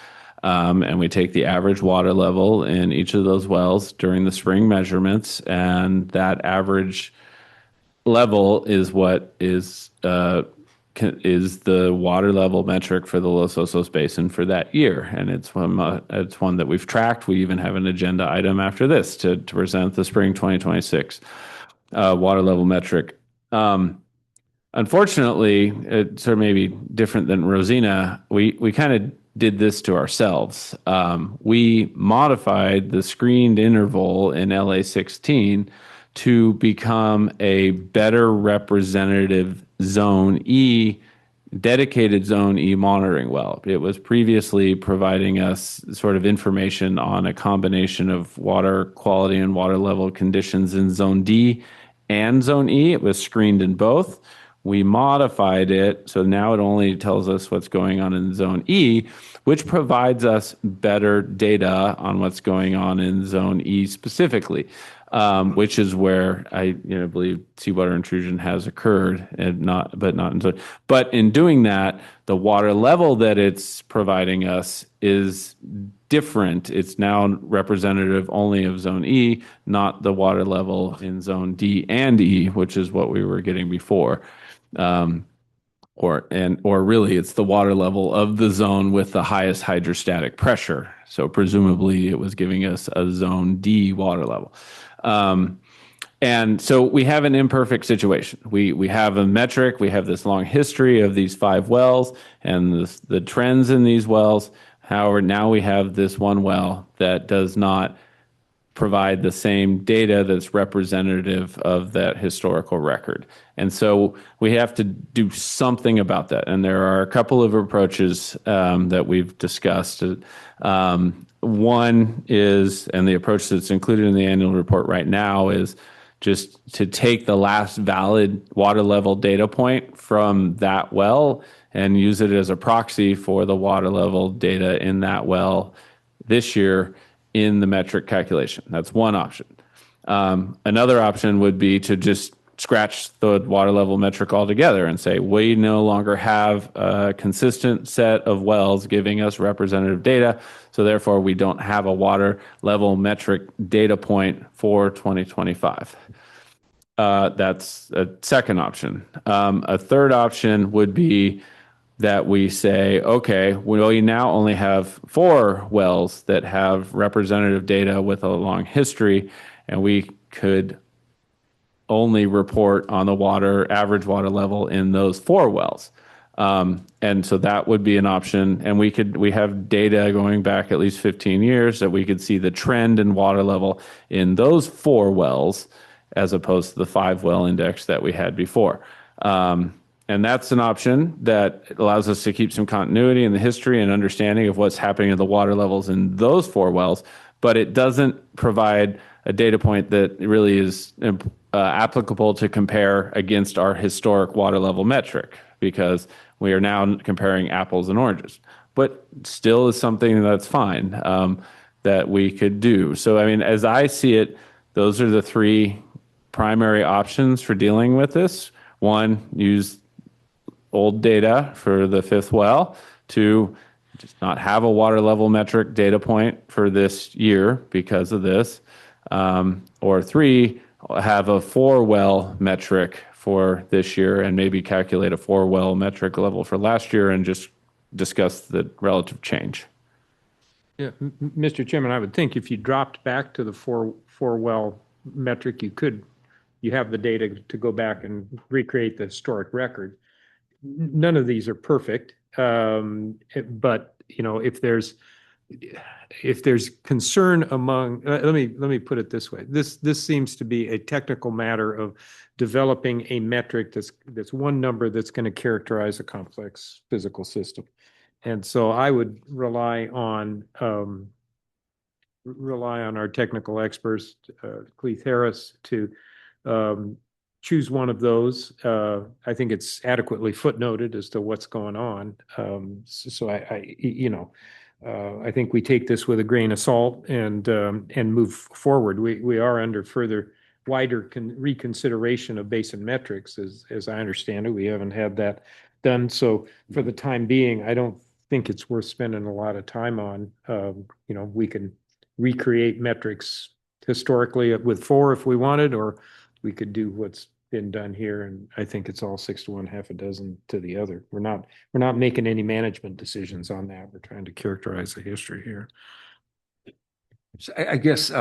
And we take the average water level in each of those wells during the spring measurements, and that average level is what is the water level metric for the Los Osos Basin for that year, and it's one that we've tracked. We even have an agenda item after this to present the spring 2026 water level metric. Unfortunately, it sort of maybe different than Rosina. We kind of did this to ourselves. We modified the screened interval in LA 16 to become a better representative Zone E, dedicated Zone E monitoring well. It was previously providing us sort of information on a combination of water quality and water level conditions in Zone D and Zone E. It was screened in both. We modified it, so now it only tells us what's going on in Zone E, which provides us better data on what's going on in Zone E specifically, which is where I believe seawater intrusion has occurred, and not in Zone. But in doing that, the water level that it's providing us is different. It's now representative only of Zone E, not the water level in Zone D and E, which is what we were getting before. Or really it's the water level of the zone with the highest hydrostatic pressure. So presumably it was giving us a Zone D water level. And so we have an imperfect situation. We have a metric, we have this long history of these 5 wells and the trends in these wells. However, now we have this one well that does not provide the same data that's representative of that historical record. And so we have to do something about that. And there are a couple of approaches that we've discussed. One is, and the approach that's included in the annual report right now, is just to take the last valid water level data point from that well and use it as a proxy for the water level data in that well this year in the metric calculation. That's one option. Another option would be to just scratch the water level metric altogether and say, we no longer have a consistent set of wells giving us representative data, so therefore we don't have a water level metric data point for 2025. That's a second option. A third option would be that we say, okay, we now only have 4 wells that have representative data with a long history, and we could only report on the average water level in those 4 wells. And so that would be an option. And we have data going back at least 15 years that we could see the trend in water level in those 4 wells as opposed to the 5 well index that we had before. And that's an option that allows us to keep some continuity in the history and understanding of what's happening at the water levels in those 4 wells, but it doesn't provide a data point that really is applicable to compare against our historic water level metric, because we are now comparing apples and oranges. But still is something that's fine that we could do. So, I mean, as I see it, those are the 3 primary options for dealing with this. 1, use old data for the 5th well. 2, just not have a water level metric data point for this year because of this. Or 3, have a 4 well metric for this year and maybe calculate a 4 well metric level for last year and just discuss the relative change. Yeah, Mr. Chairman, I would think if you dropped back to the 4 well metric, you have the data to go back and recreate the historic record. None of these are perfect, but if there's concern among, let me put it this way. This seems to be a technical matter of developing a metric that's one number that's going to characterize a complex physical system, and so I would rely on our technical experts, Cleith Harris, to choose one of those. I think it's adequately footnoted as to what's going on. So I think we take this with a grain of salt and move forward. We are under further wider reconsideration of Basin metrics, as I understand it. We haven't had that done. So for the time being, I don't think it's worth spending a lot of time on. We can recreate metrics historically with 4 if we wanted, or we could do what's been done here. And I think it's all 6 to 1, half a dozen to the other. We're not making any management decisions on that. We're trying to characterize the history here. So I guess,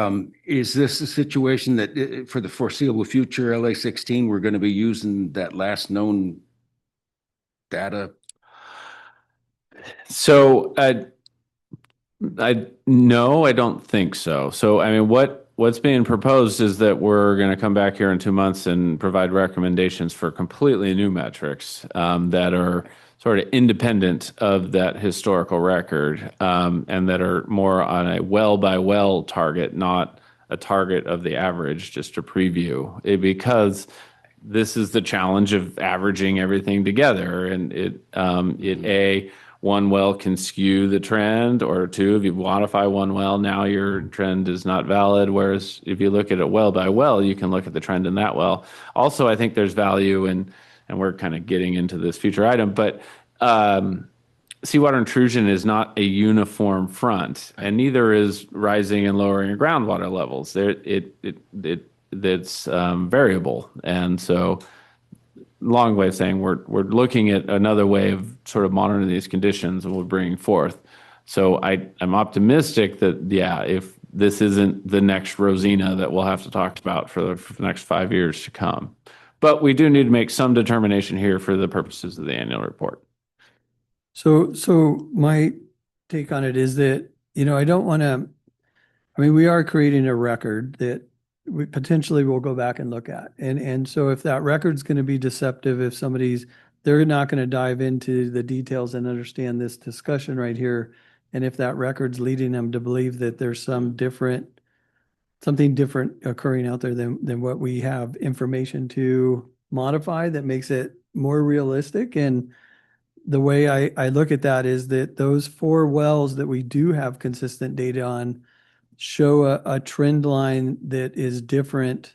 is this a situation that for the foreseeable future, LA 16, we're going to be using that last known data? So no, I don't think so. So, I mean, what's being proposed is that we're going to come back here in 2 months and provide recommendations for completely new metrics that are sort of independent of that historical record and that are more on a well by well target, not a target of the average, just to preview. Because this is the challenge of averaging everything together, and one well can skew the trend, or 2, if you modify one well, now your trend is not valid. Whereas if you look at it well by well, you can look at the trend in that well. Also, I think there's value in, and we're kind of getting into this future item, but seawater intrusion is not a uniform front, and neither is rising and lowering groundwater levels. It's variable, and so long way of saying we're looking at another way of sort of monitoring these conditions, and we're bringing forth. So I'm optimistic that, yeah, if this isn't the next Rosina that we'll have to talk about for the next 5 years to come. But we do need to make some determination here for the purposes of the annual report. So my take on it is that, I don't want to, we are creating a record that we potentially will go back and look at. And so if that record's going to be deceptive, if they're not going to dive into the details and understand this discussion right here. And if that record's leading them to believe that there's something different occurring out there than what we have information to modify that makes it more realistic. And the way I look at that is that those 4 wells that we do have consistent data on show a trend line that is different,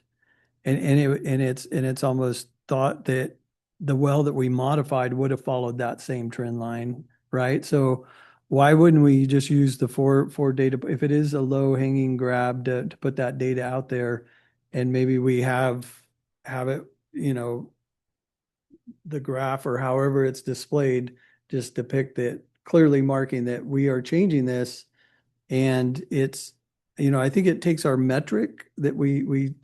and it's almost thought that the well that we modified would have followed that same trend line, right? So why wouldn't we just use the four data if it is a low hanging grab to put that data out there, and maybe we have it, the graph or however it's displayed just depict it clearly, marking that we are changing this. And it's, I think it takes our metric that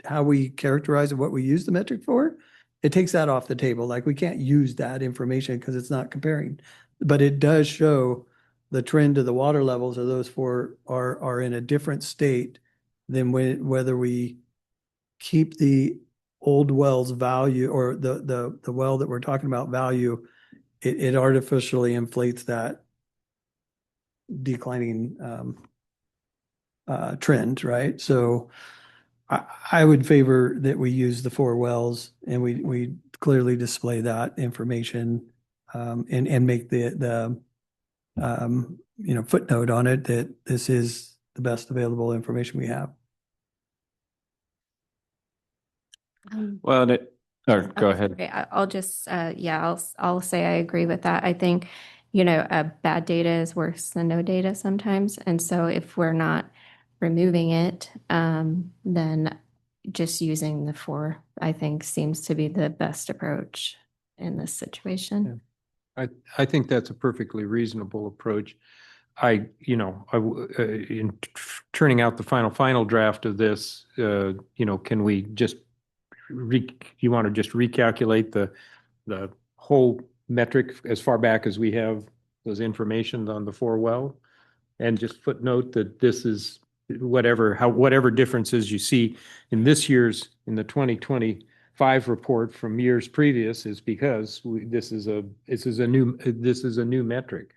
how we characterize what we use the metric for. It takes that off the table. Like, we can't use that information because it's not comparing, but it does show the trend of the water levels of those 4 are in a different state than whether we keep the old well's value or the well that we're talking about value. It artificially inflates that declining trend, right? So I would favor that we use the 4 wells, and we clearly display that information and make the footnote on it that this is the best available information we have. Well, go ahead. Okay, I'll just, I'll say I agree with that. I think, bad data is worse than no data sometimes. And so if we're not removing it, then just using the 4, I think, seems to be the best approach in this situation. Yeah. I think that's a perfectly reasonable approach. In turning out the final draft of this, can we just you want to just recalculate the whole metric as far back as we have those information on the 4 well, and just footnote that this is whatever differences you see in the 2025 report from years previous is because this is a new metric.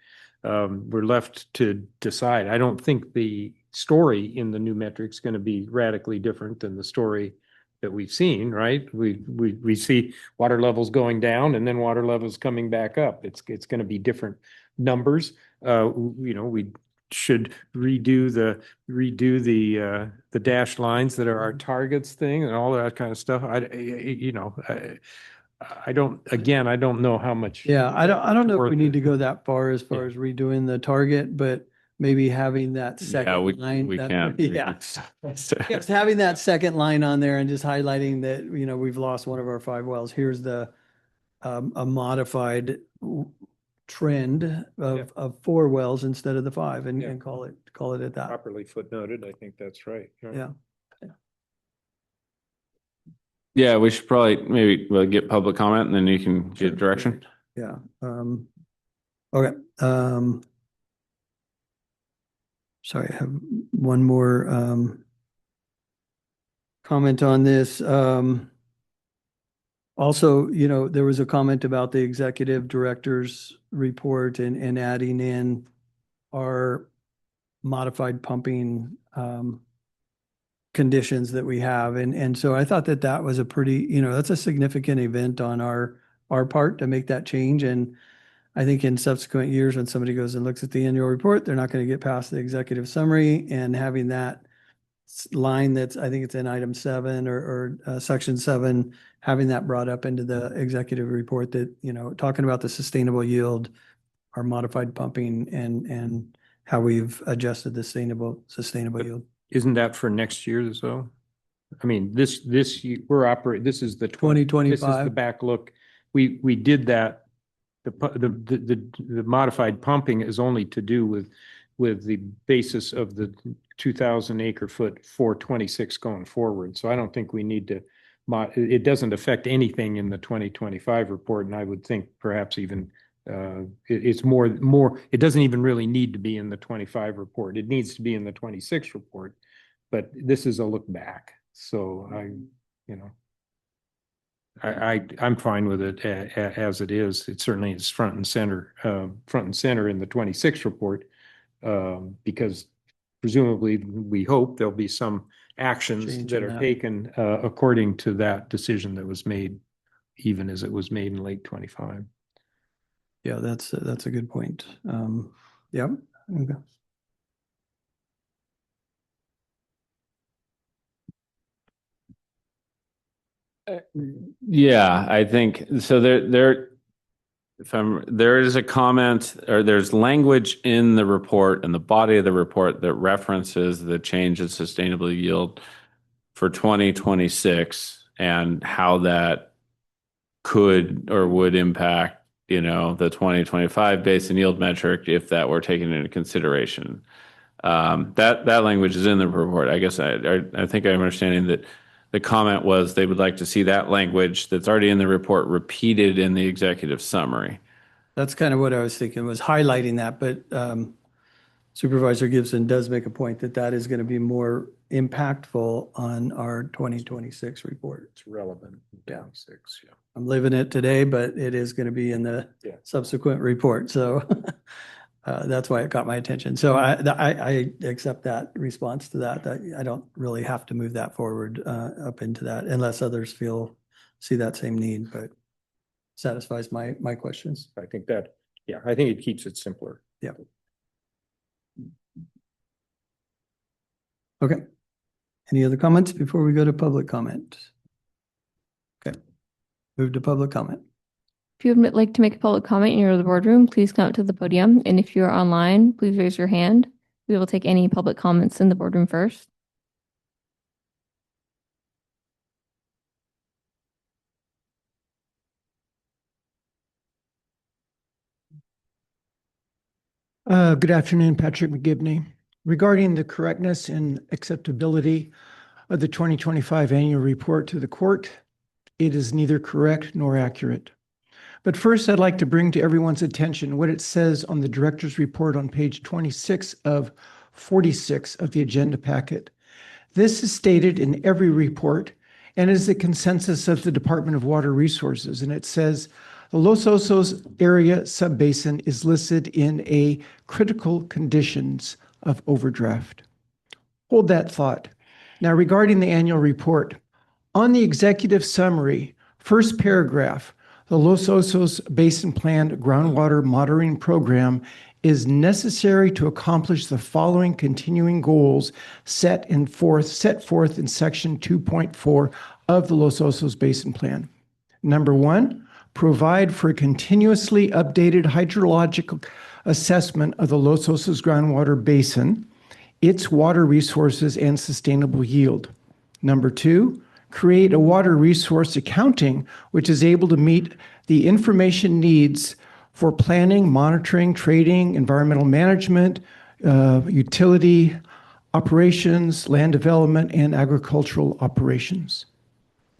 We're left to decide. I don't think the story in the new metric is going to be radically different than the story that we've seen, right? We see water levels going down and then water levels coming back up. It's going to be different numbers. We should redo the dashed lines that are our targets thing and all that kind of stuff. I don't know how much. Yeah, I don't know if worth we need it. to go that far as far Yeah. as redoing the target, but maybe having that Yeah, second line. we that- can't. Yeah. Just having that second line on there and just highlighting that, we've lost one of our 5 wells. Here's a modified trend of 4 wells instead of the 5 Yeah. and call it at that. Properly footnoted. I think that's right. Yeah. Yeah, we should probably maybe get public comment and then you can Sure. get direction. Yeah. Okay. Sorry, I have one more comment on this. Also, there was a comment about the executive director's report and adding in our modified pumping conditions that we have. And so I thought that was a pretty, that's a significant event on our part to make that change. And I think in subsequent years, when somebody goes and looks at the annual report, they're not going to get past the executive summary, and having that line I think it's in item 7 or section 7, having that brought up into the executive report that, talking about the sustainable yield, our modified pumping and how we've adjusted the sustainable yield. Isn't that for next year though? I mean, this year, this is the 2025. This is the back look. We did that. The modified pumping is only to do with the basis of the 2,000 acre foot 426 going forward. So I don't think we need to, it doesn't affect anything in the 2025 report. And I would think perhaps even it's more, it doesn't even really need to be in the 25 report. It needs to be in the 26 report, but this is a look back. So I'm fine with it as it is. It certainly is front and center in the 26 report, because presumably we hope there'll be some actions Change that in are that. taken according to that decision that was made, even as it was made in late 25. Yeah, that's a good point. Yeah. Okay. Yeah, I think so. There is a comment, or there's language in the report and the body of the report that references the change in sustainable yield for 2026 and how that could or would impact, the 2025 basin yield metric if that were taken into consideration. That language is in the report. I guess I think I'm understanding that the comment was they would like to see that language that's already in the report repeated in the executive summary. That's kind of what I was thinking, was highlighting that, but Supervisor Gibson does make a point that is going to be more impactful on our 2026 report. It's relevant. Yeah. 26, yeah. I'm living it today, but it is going to be in the subsequent report. So that's why it caught my attention. So I accept that response to that I don't really have to move that forward up into that unless others see that same need, but satisfies my questions. I think it keeps it simpler. Yeah. Okay. Any other comments before we go to public comment? Okay. Move to public comment. If you would like to make a public comment and you're in the boardroom, please come up to the podium. And if you're online, please raise your hand. We will take any public comments in the boardroom first. Good afternoon, Patrick McGibney. Regarding the correctness and acceptability of the 2025 annual report to the court, it is neither correct nor accurate. But first, I'd like to bring to everyone's attention what it says on the director's report on page 26 of 46 of the agenda packet. This is stated in every report and is the consensus of the Department of Water Resources. And it says, the Los Osos area subbasin is listed in a critical conditions of overdraft. Hold that thought. Now, regarding the annual report, on the executive summary, first paragraph, the Los Osos Basin Plan Groundwater Monitoring Program is necessary to accomplish the following continuing goals set forth in section 2.4 of the Los Osos Basin Plan. Number one, provide for a continuously updated hydrological assessment of the Los Osos groundwater basin, its water resources, and sustainable yield. Number two, create a water resource accounting which is able to meet the information needs for planning, monitoring, trading, environmental management, utility operations, land development, and agricultural operations.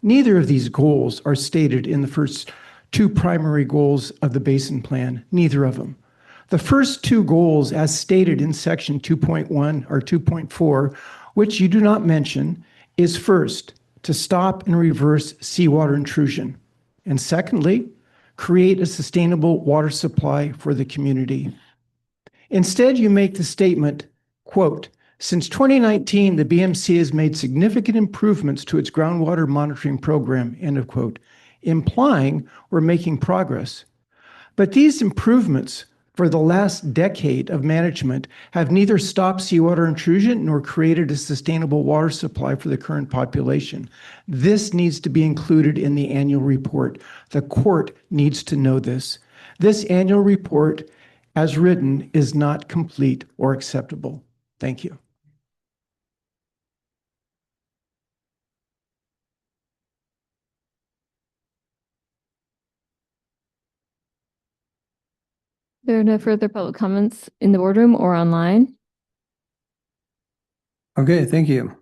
Neither of these goals are stated in the first two primary goals of the Basin Plan, neither of them. The first two goals, as stated in section 2.1 or 2.4, which you do not mention, is first, to stop and reverse seawater intrusion, and secondly, create a sustainable water supply for the community. Instead, you make the statement, quote, since 2019, the BMC has made significant improvements to its groundwater monitoring program, end of quote, implying we're making progress. But these improvements for the last decade of management have neither stopped seawater intrusion nor created a sustainable water supply for the current population. This needs to be included in the annual report. The court needs to know this. This annual report, as written, is not complete or acceptable. Thank you. There are no further public comments in the boardroom or online. Okay, thank you.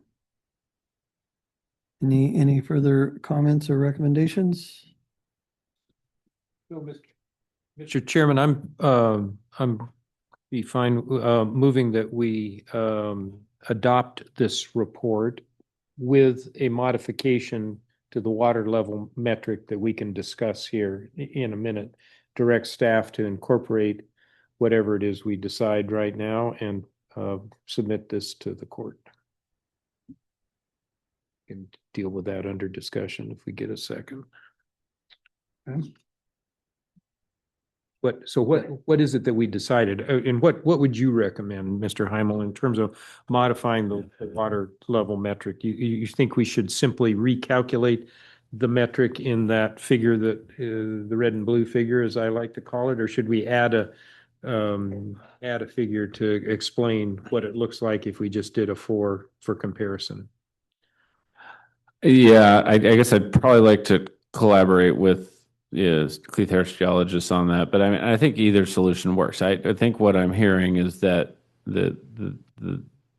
Any further comments or recommendations? Mr. Chairman, I'm be fine moving that we adopt this report with a modification to the water level metric that we can discuss here in a minute. Direct staff to incorporate whatever it is we decide right now and submit this to the court. And deal with that under discussion if we get a second. Okay. What is it that we decided? And what would you recommend, Mr. Heimel, in terms of modifying the water level metric? You think we should simply recalculate the metric in that figure, that the red and blue figure, as I like to call it, or should we add a figure to explain what it looks like if we just did a 4 for comparison? Yeah, I guess I'd probably like to collaborate with Cleatharis geologists on that, but I mean, I think either solution works. I think what I'm hearing is that the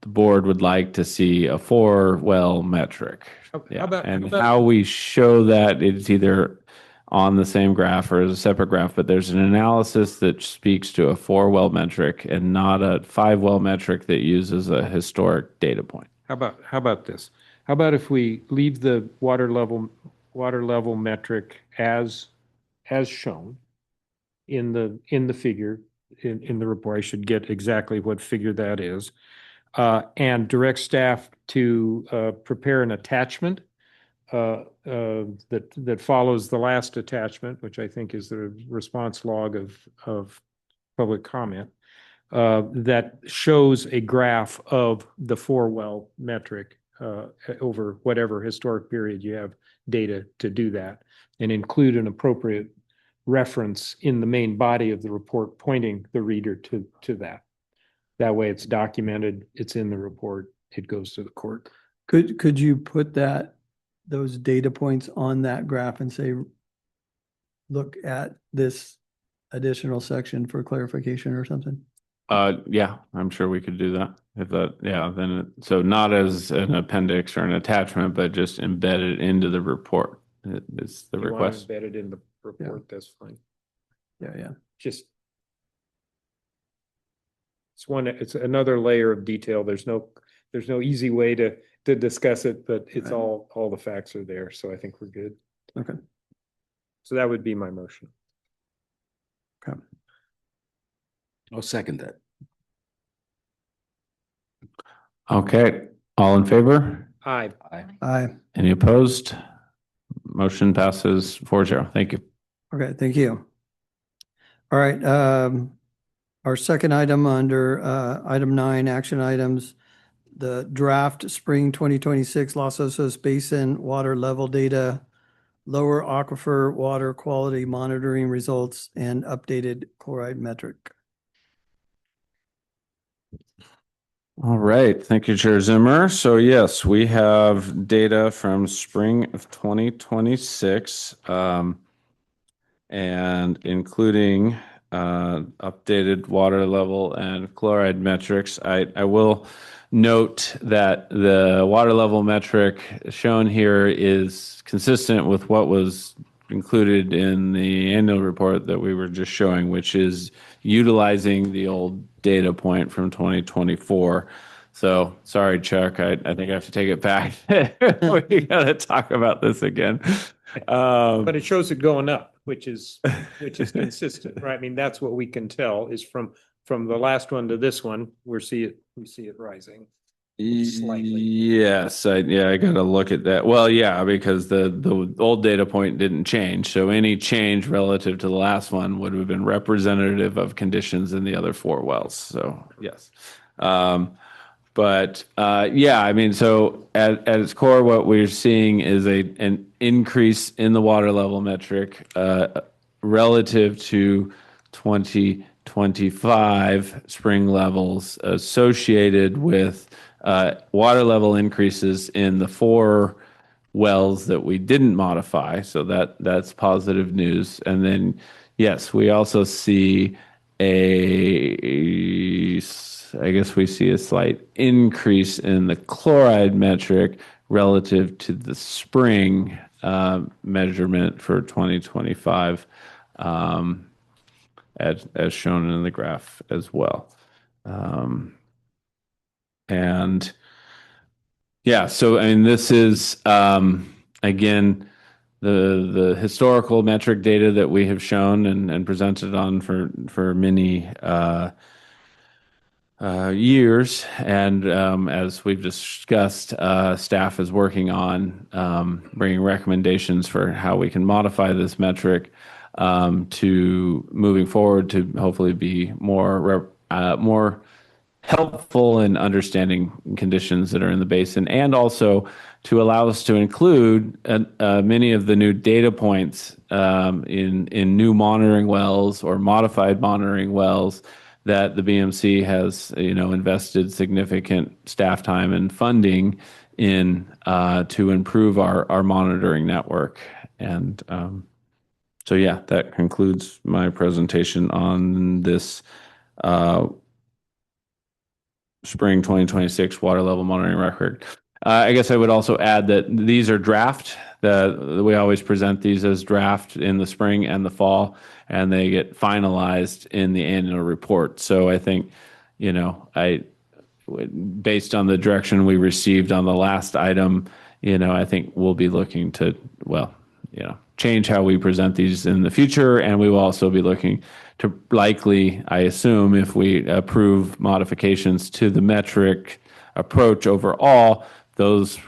board would like to see a 4-well metric. How we show that, it's either on the same graph or as a separate graph, but there's an analysis that speaks to a 4-well metric and not a 5-well metric that uses a historic data point. How about this? How about if we leave the water level metric as shown in the figure in the report? I should get exactly what figure that is, and direct staff to prepare an attachment that follows the last attachment, which I think is the response log of public comment, that shows a graph of the 4-well metric over whatever historic period you have data to do that, and include an appropriate reference in the main body of the report pointing the reader to that. That way it's documented, it's in the report, it goes to the court. Could you put those data points on that graph and say, look at this additional section for clarification or something? Yeah, I'm sure we could do that. If that, yeah, then so not as an appendix or an attachment, but just embedded into the report. It's the request. Embedded in the report, yeah. That's fine. Yeah. Just it's another layer of detail. There's no easy way to discuss it, but it's right. all the facts are there, so I think we're good. Okay. So that would be my motion. Okay. I'll second that. Okay. All in favor? Aye. Aye. Any opposed? Motion passes 4-0. Thank you. Okay, thank you. All right. our second item under item 9, action items, the draft spring 2026 Los Osos Basin water level data, lower aquifer water quality monitoring results, and updated chloride metric. All right, thank you, Chair Zimmer. So yes, we have data from spring of 2026, and including updated water level and chloride metrics. I will note that the water level metric shown here is consistent with what was included in the annual report that we were just showing, which is utilizing the old data point from 2024. So sorry, Chuck, I think I have to take it back. We got to talk about this again. But it shows it going up, which is consistent, right? I mean, that's what we can tell is from the last one to this one, we see it rising. Slightly. Yes, I got to look at that. Well, yeah, because the old data point didn't change. So any change relative to the last one would have been representative of conditions in the other 4 wells. So yes. But yeah, I mean, so at its core, what we're seeing is an increase in the water level metric relative to 2025 spring levels associated with water level increases in the 4 wells that we didn't modify. So that's positive news. And then, yes, we also see I guess we see a slight increase in the chloride metric relative to the spring measurement for 2025, as shown in the graph as well. And yeah, so I mean, this is again the historical metric data that we have shown and presented on for many years, and as we've discussed, staff is working on bringing recommendations for how we can modify this metric to moving forward to hopefully be more helpful in understanding conditions that are in the basin, and also to allow us to include many of the new data points in new monitoring wells or modified monitoring wells that the BMC has, invested significant staff time and funding in to improve our monitoring network. And so, yeah, that concludes my presentation on this spring 2026 water level monitoring record. I guess I would also add that these are draft. We always present these as draft in the spring and the fall, and they get finalized in the annual report. So I think, based on the direction we received on the last item, I think we'll be looking to, change how we present these in the future. And we will also be looking to likely, I assume, if we approve modifications to the metric approach overall, those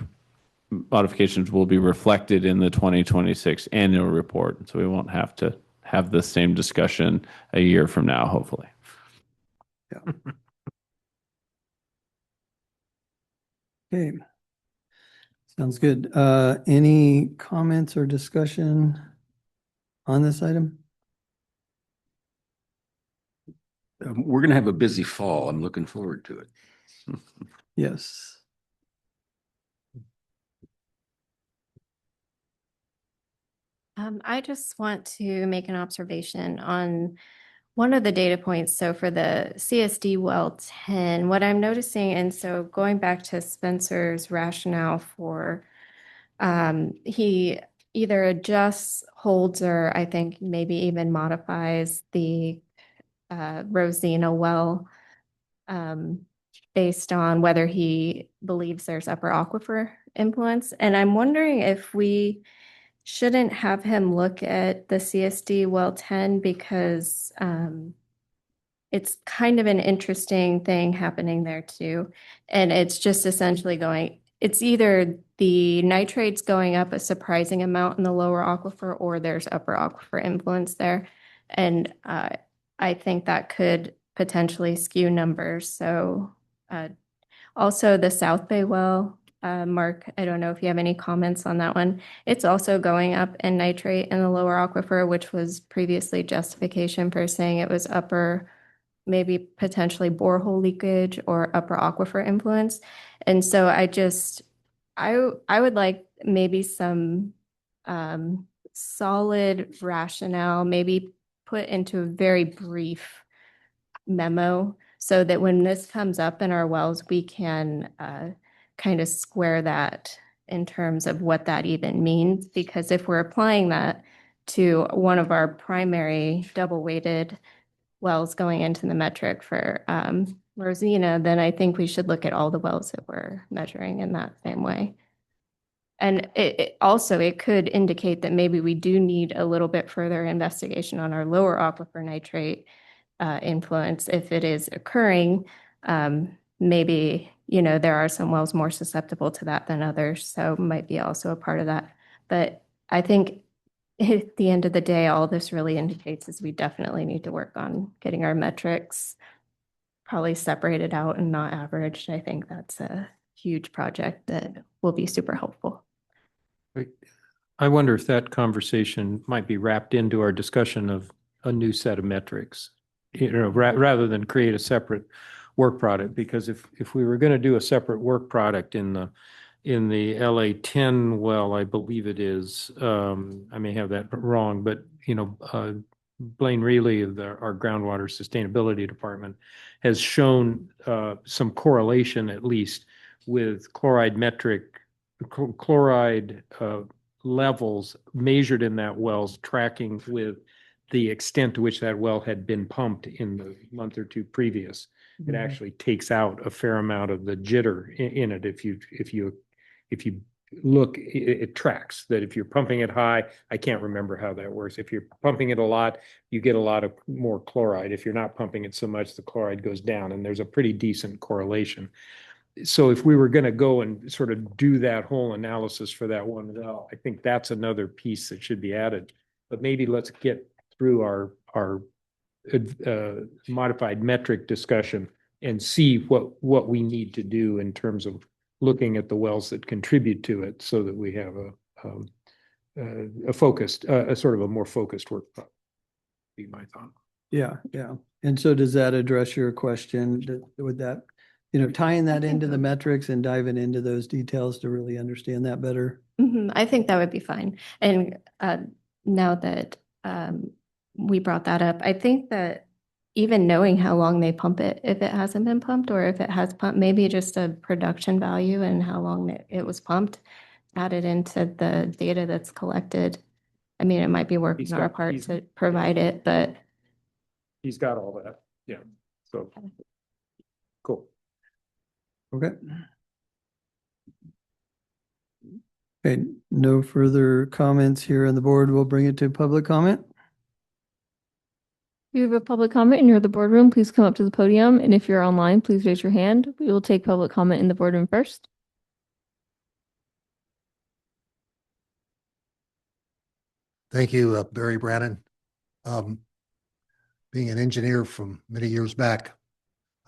modifications will be reflected in the 2026 annual report. So we won't have to have the same discussion a year from now, hopefully. Yeah. Okay. Sounds good. Any comments or discussion on this item? We're going to have a busy fall. I'm looking forward to it. Yes. I just want to make an observation on one of the data points. So for the CSD well 10, what I'm noticing, and so going back to Spencer's rationale for, he either adjusts, holds, or I think maybe even modifies the Rosina well based on whether he believes there's upper aquifer influence. And I'm wondering if we shouldn't have him look at the CSD well 10 because it's kind of an interesting thing happening there too. And it's just essentially it's either the nitrates going up a surprising amount in the lower aquifer or there's upper aquifer influence there. And I think that could potentially skew numbers. So also the South Bay well, Mark, I don't know if you have any comments on that one. It's also going up in nitrate in the lower aquifer, which was previously justification for saying it was upper, maybe potentially borehole leakage or upper aquifer influence. And so I would like maybe some solid rationale, maybe put into a very brief memo so that when this comes up in our wells, we can kind of square that in terms of what that even means. Because if we're applying that to one of our primary double weighted wells going into the metric for Rosina, then I think we should look at all the wells that we're measuring in that same way. And it could indicate that maybe we do need a little bit further investigation on our lower aquifer nitrate influence if it is occurring. Maybe, there are some wells more susceptible to that than others, so might be also a part of that. But I think at the end of the day, all this really indicates is we definitely need to work on getting our metrics probably separated out and not averaged. I think that's a huge project that will be super helpful. I wonder if that conversation might be wrapped into our discussion of a new set of metrics, rather than create a separate work product. Because if we were going to do a separate work product in the LA 10 well, I believe it is, I may have that wrong, but Blaine Reilly of our groundwater sustainability department has shown some correlation, at least, with chloride levels measured in that wells tracking with the extent to which that well had been pumped in the month or two previous. It actually takes out a fair amount of the jitter in it. If you look, it tracks that if you're pumping it high, I can't remember how that works. If you're pumping it a lot, you get a lot of more chloride. If you're not pumping it so much, the chloride goes down, and there's a pretty decent correlation. So if we were going to go and sort of do that whole analysis for that one well, I think that's another piece that should be added. But maybe let's get through our modified metric discussion and see what we need to do in terms of looking at the wells that contribute to it, so that we have a focused, a sort of a more focused work. Be my thought. Yeah. And so does that address your question? Would that, tying that into the metrics and diving into those details to really understand that better? I think that would be fine. And now that we brought that up, I think that even knowing how long they pump it, if it hasn't been pumped, or if it has pumped, maybe just a production value and how long it was pumped, added into the data that's collected. I mean, it might be work on our part to provide it, but he's got all that. Yeah. So cool. Okay. Okay, no further comments here on the board. We'll bring it to public comment. If you have a public comment and you're in the boardroom, please come up to the podium. And if you're online, please raise your hand. We will take public comment in the boardroom first. Thank you, Barry Brannon. Being an engineer from many years back,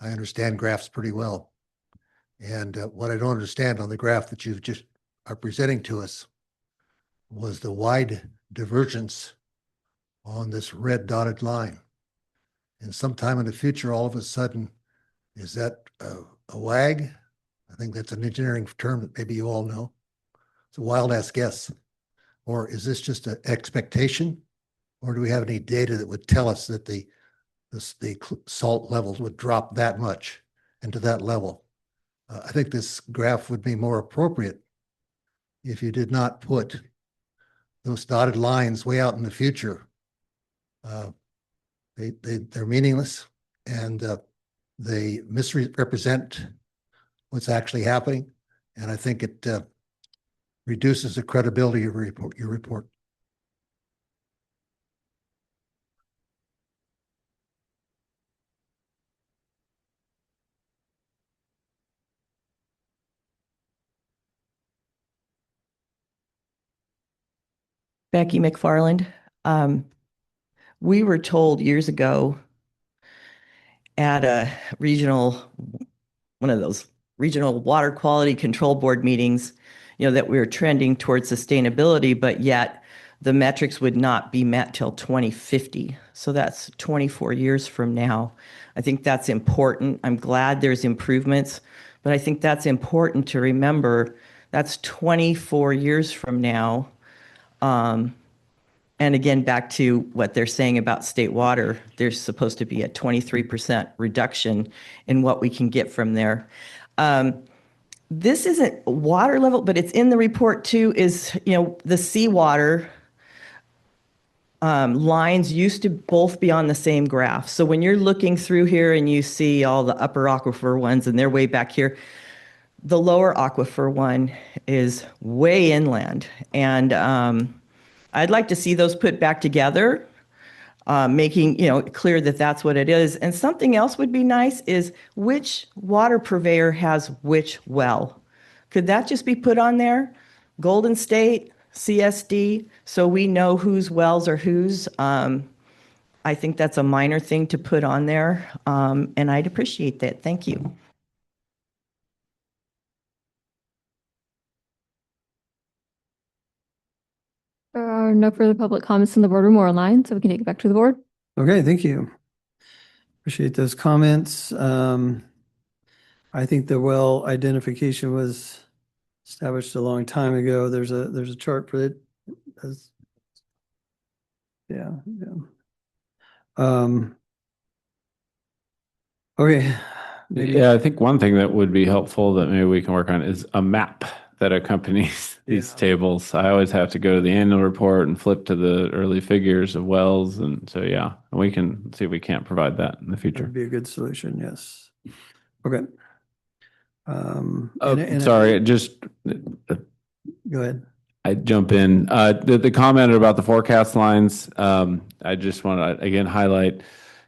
I understand graphs pretty well. And what I don't understand on the graph that you've just are presenting to us was the wide divergence on this red dotted line. And sometime in the future, all of a sudden, is that a WAG? I think that's an engineering term that maybe you all know. It's a wild ass guess. Or is this just an expectation? Or do we have any data that would tell us that the salt levels would drop that much and to that level? I think this graph would be more appropriate if you did not put those dotted lines way out in the future. They're meaningless, and they misrepresent what's actually happening. And I think it reduces the credibility of your report. Becky McFarland. We were told years ago at a one of those regional water quality control board meetings, that we were trending towards sustainability, but yet the metrics would not be met till 2050. So that's 24 years from now. I think that's important. I'm glad there's improvements, but I think that's important to remember. That's 24 years from now. And again, back to what they're saying about state water, there's supposed to be a 23% reduction in what we can get from there. This isn't water level, but it's in the report too, is, the seawater lines used to both be on the same graph. So when you're looking through here and you see all the upper aquifer ones and they're way back here, the lower aquifer one is way inland. And I'd like to see those put back together, making clear that that's what it is. And something else would be nice is which water purveyor has which well. Could that just be put on there? Golden State, CSD, so we know whose wells are whose. I think that's a minor thing to put on there, and I'd appreciate that. Thank you. There are no further public comments in the boardroom or online, so we can take it back to the board. Okay, thank you. Appreciate those comments. I think the well identification was established a long time ago. There's a chart for it. Yeah. Okay. Maybe. Yeah, I think one thing that would be helpful that maybe we can work on is a map that accompanies these tables. I always have to go to the annual report and flip to the early figures of wells. And so, yeah, we can see if we can't provide that in the future. That'd be a good solution. Yes. Okay. Sorry, just go ahead. I jump in. The comment about the forecast lines, I just want to again highlight,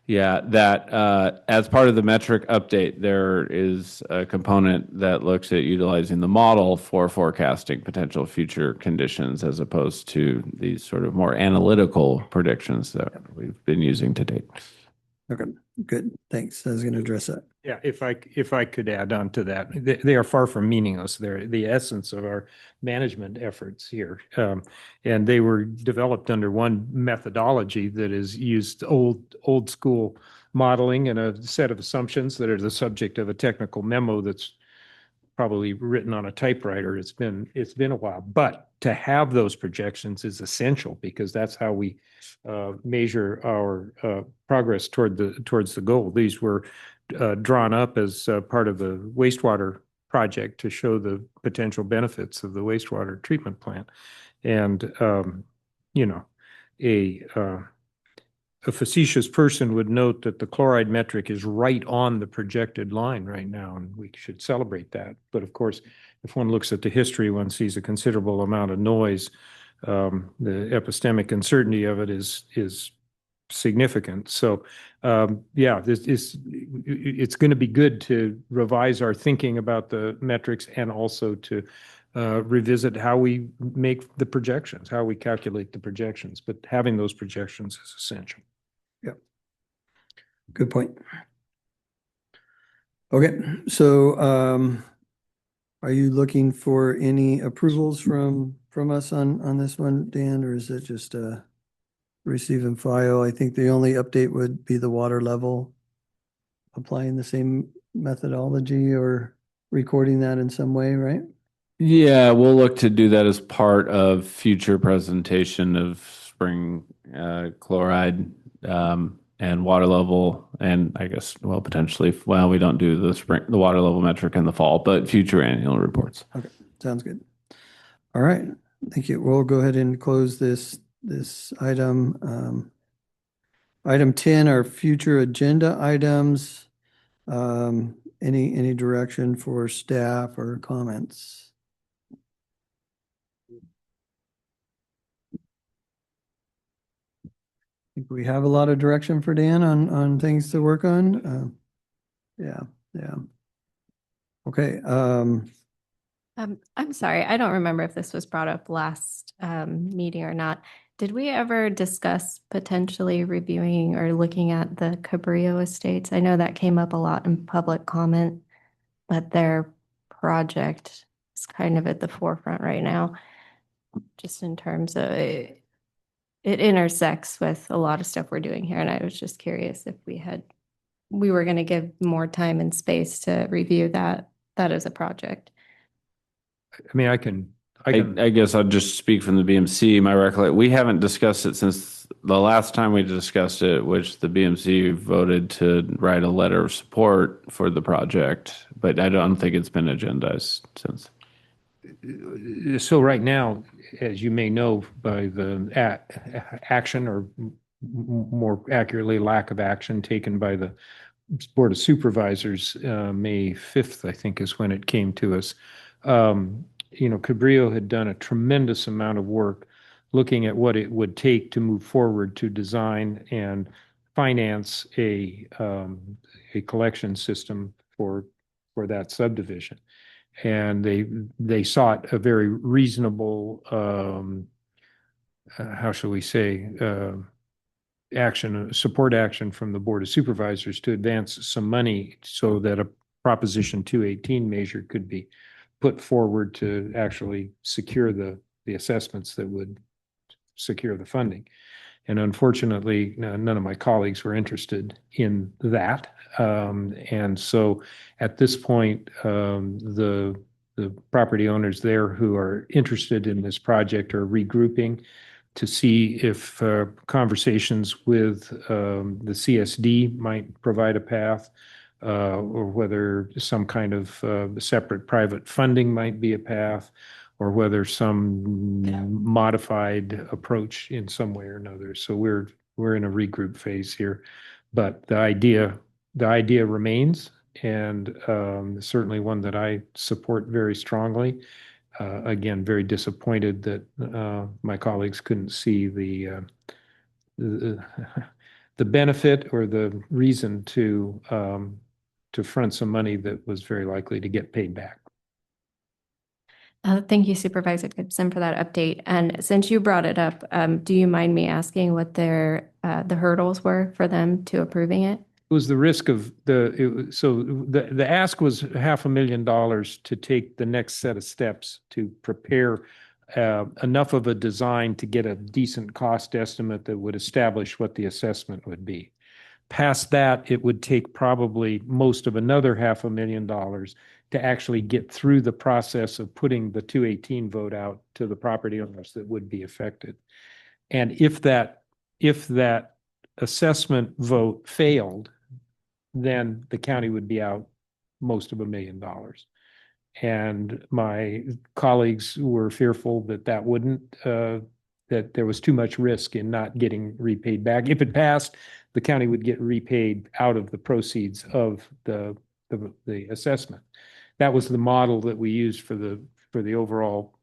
that as part of the metric update, there is a component that looks at utilizing the model for forecasting potential future conditions as opposed to these sort of more analytical predictions that we've been using to date. Okay, good. Thanks. I was going to address that. Yeah, if I could add on to that, they are far from meaningless. They're the essence of our management efforts here. And they were developed under one methodology that is used old school modeling and a set of assumptions that are the subject of a technical memo that's probably written on a typewriter. It's been a while, but to have those projections is essential because that's how we measure our progress towards the goal. These were drawn up as part of the wastewater project to show the potential benefits of the wastewater treatment plant. And, a facetious person would note that the chloride metric is right on the projected line right now, and we should celebrate that. But of course, if one looks at the history, one sees a considerable amount of noise. The epistemic uncertainty of it is significant. So, it's going to be good to revise our thinking about the metrics and also to revisit how we make the projections, how we calculate the projections. But having those projections is essential. Yep. Good point. Okay, so are you looking for any approvals from us on this one, Dan, or is it just receive and file? I think the only update would be the water level, applying the same methodology or recording that in some way, right? Yeah, we'll look to do that as part of future presentation of spring chloride and water level, and I guess, potentially, we don't do the water level metric in the fall, but future annual reports. Okay, sounds good. All right, thank you. We'll go ahead and close this item. Item 10 are future agenda items. Any direction for staff or comments? I think we have a lot of direction for Dan on things to work on. Yeah. Okay. I'm sorry, I don't remember if this was brought up last meeting or not. Did we ever discuss potentially reviewing or looking at the Cabrillo estates? I know that came up a lot in public comment, but their project is kind of at the forefront right now, just in terms of it intersects with a lot of stuff we're doing here. And I was just curious if we were going to give more time and space to review that as a project. I mean, I guess I'll just speak from the BMC. My recollection, we haven't discussed it since the last time we discussed it, which the BMC voted to write a letter of support for the project, but I don't think it's been agendized since. So right now, as you may know, by the action, or more accurately, lack of action taken by the Board of Supervisors, May 5th, I think is when it came to us. Cabrillo had done a tremendous amount of work looking at what it would take to move forward to design and finance a collection system for that subdivision. And they sought a very reasonable, how shall we say, support action from the Board of Supervisors to advance some money so that a Proposition 218 measure could be put forward to actually secure the assessments that would secure the funding. And unfortunately, none of my colleagues were interested in that. And so at this point, the property owners there who are interested in this project are regrouping to see if conversations with the CSD might provide a path, or whether some kind of separate private funding might be a path, or whether some modified approach in some way or another. So we're in a regroup phase here, but the idea remains, and certainly one that I support very strongly. Again, very disappointed that my colleagues couldn't see the benefit or the reason to front some money that was very likely to get paid back. Thank you, Supervisor Gibson, for that update. And since you brought it up, do you mind me asking what the hurdles were for them to approving it? It was the risk of the ask was $500,000 to take the next set of steps to prepare enough of a design to get a decent cost estimate that would establish what the assessment would be. Past that, it would take probably most of another $500,000 to actually get through the process of putting the 218 vote out to the property owners that would be affected. And if that assessment vote failed, then the county would be out most of $1 million. And my colleagues were fearful that wouldn't, that there was too much risk in not getting repaid back. If it passed, the county would get repaid out of the proceeds of the assessment. That was the model that we used for the overall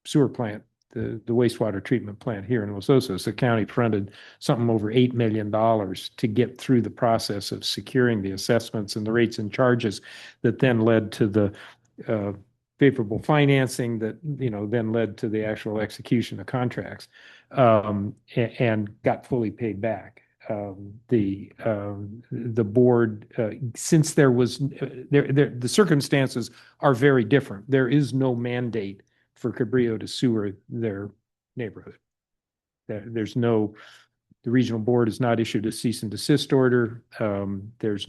sewer plant, the wastewater treatment plant here in Osos. The county fronted something over $8 million to get through the process of securing the assessments and the rates and charges that then led to the favorable financing that then led to the actual execution of contracts, and got fully paid back. The board, since there was the circumstances are very different. There is no mandate for Cabrillo to sewer their neighborhood. There's no, the regional board has not issued a cease and desist order. There's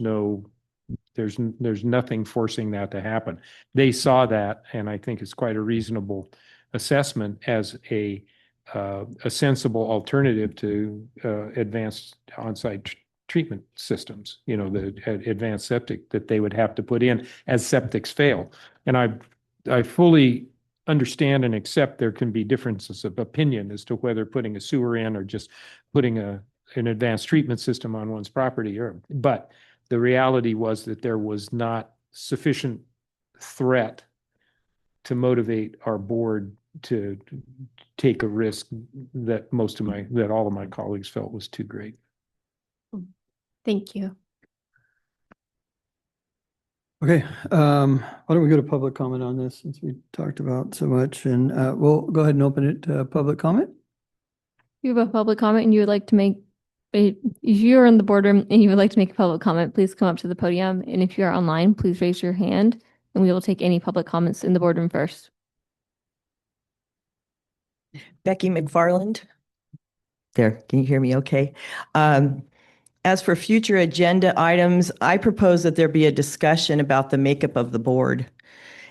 nothing forcing that to happen. They saw that, and I think it's quite a reasonable assessment as a sensible alternative to advanced on-site treatment systems, the advanced septic that they would have to put in as septics fail. And I fully understand and accept there can be differences of opinion as to whether putting a sewer in or just putting an advanced treatment system on one's property. But the reality was that there was not sufficient threat to motivate our board to take a risk that all of my colleagues felt was too great. Thank you. Okay, why don't we go to public comment on this since we talked about so much, and we'll go ahead and open it to public comment. you have a public comment and you would like to make, if you're in the boardroom and you would like to make a public comment, please come up to the podium. And if you're online, please raise your hand and we will take any public comments in the boardroom first. Becky McFarland. There, can you hear me okay? As for future agenda items, I propose that there be a discussion about the makeup of the board.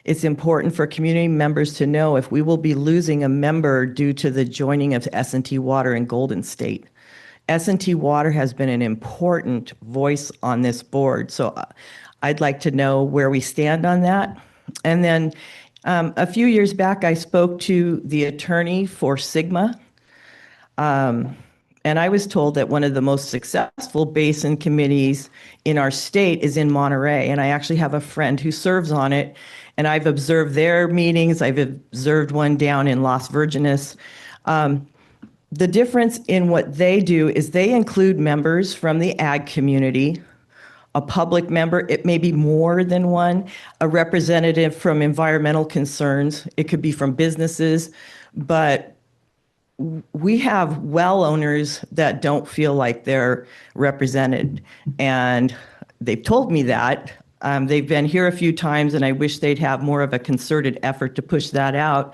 It's important for community members to know if we will be losing a member due to the joining of S&T Water and Golden State. S&T Water has been an important voice on this board, so I'd like to know where we stand on that. And then a few years back, I spoke to the attorney for Sigma, and I was told that one of the most successful basin committees in our state is in Monterey. And I actually have a friend who serves on it. And I've observed their meetings. I've observed one down in Las Virgenes. The difference in what they do is they include members from the ag community, a public member, it may be more than one, a representative from environmental concerns. It could be from businesses, but we have well owners that don't feel like they're represented. And they've told me that. They've been here a few times, and I wish they'd have more of a concerted effort to push that out.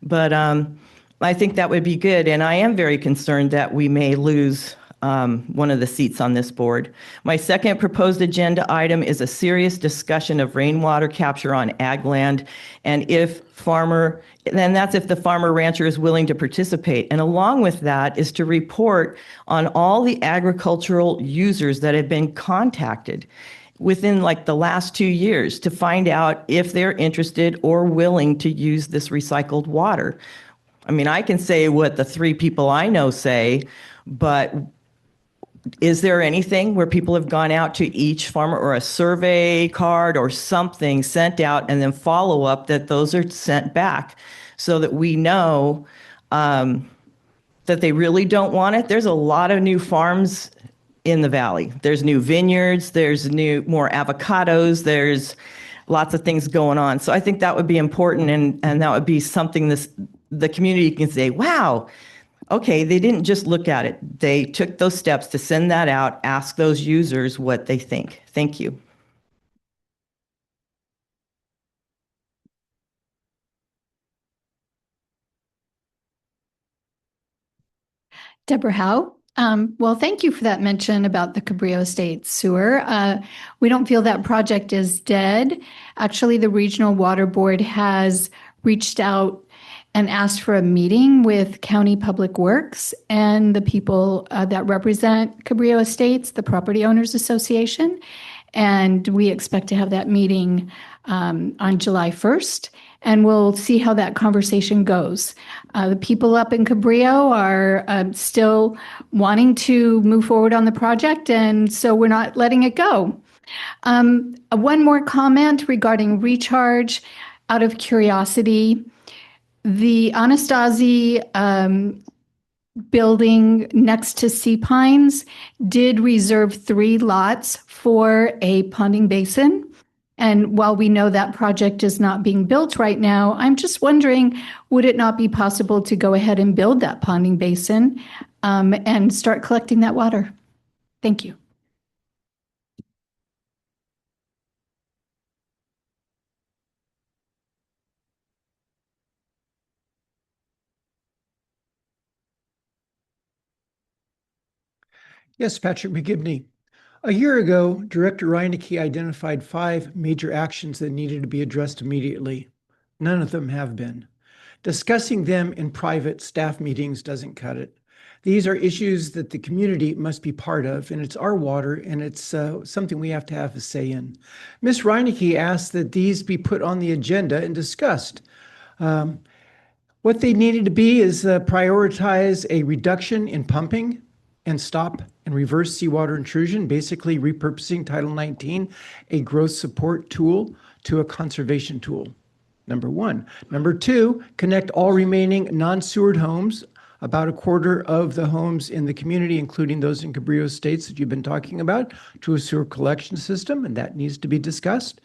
But I think that would be good. And I am very concerned that we may lose one of the seats on this board. My second proposed agenda item is a serious discussion of rainwater capture on ag land, and that's if the farmer rancher is willing to participate. And along with that is to report on all the agricultural users that have been contacted within like the last 2 years to find out if they're interested or willing to use this recycled water. I mean, I can say what the 3 people I know say, but is there anything where people have gone out to each farmer or a survey card or something sent out and then follow up that those are sent back so that we know that they really don't want it? There's a lot of new farms in the valley. There's new vineyards, there's more avocados, there's lots of things going on. So I think that would be important, and that would be something the community can say, wow, okay, they didn't just look at it. They took those steps to send that out, ask those users what they think. Thank you. Deborah Howe. Well, thank you for that mention about the Cabrillo Estates sewer. We don't feel that project is dead. Actually, the Regional Water Board has reached out and asked for a meeting with County Public Works and the people that represent Cabrillo Estates, the Property Owners Association. And we expect to have that meeting on July 1st. And we'll see how that conversation goes. The people up in Cabrillo are still wanting to move forward on the project, and so we're not letting it go. One more comment regarding recharge. Out of curiosity, the Anastasi building next to Sea Pines did reserve 3 lots for a ponding basin. And while we know that project is not being built right now, I'm just wondering, would it not be possible to go ahead and build that ponding basin and start collecting that water? Thank you. Yes, Patrick McGibney. A year ago, Director Reinecke identified 5 major actions that needed to be addressed immediately. None of them have been. Discussing them in private staff meetings doesn't cut it. These are issues that the community must be part of, and it's our water, and it's something we have to have a say in. Ms. Reinecke asked that these be put on the agenda and discussed. What they needed to be is prioritize a reduction in pumping and stop and reverse seawater intrusion, basically repurposing Title 19, a growth support tool, to a conservation tool. Number 1. Number 2, connect all remaining non-sewered homes, about a quarter of the homes in the community, including those in Cabrillo Estates that you've been talking about, to a sewer collection system, and that needs to be discussed.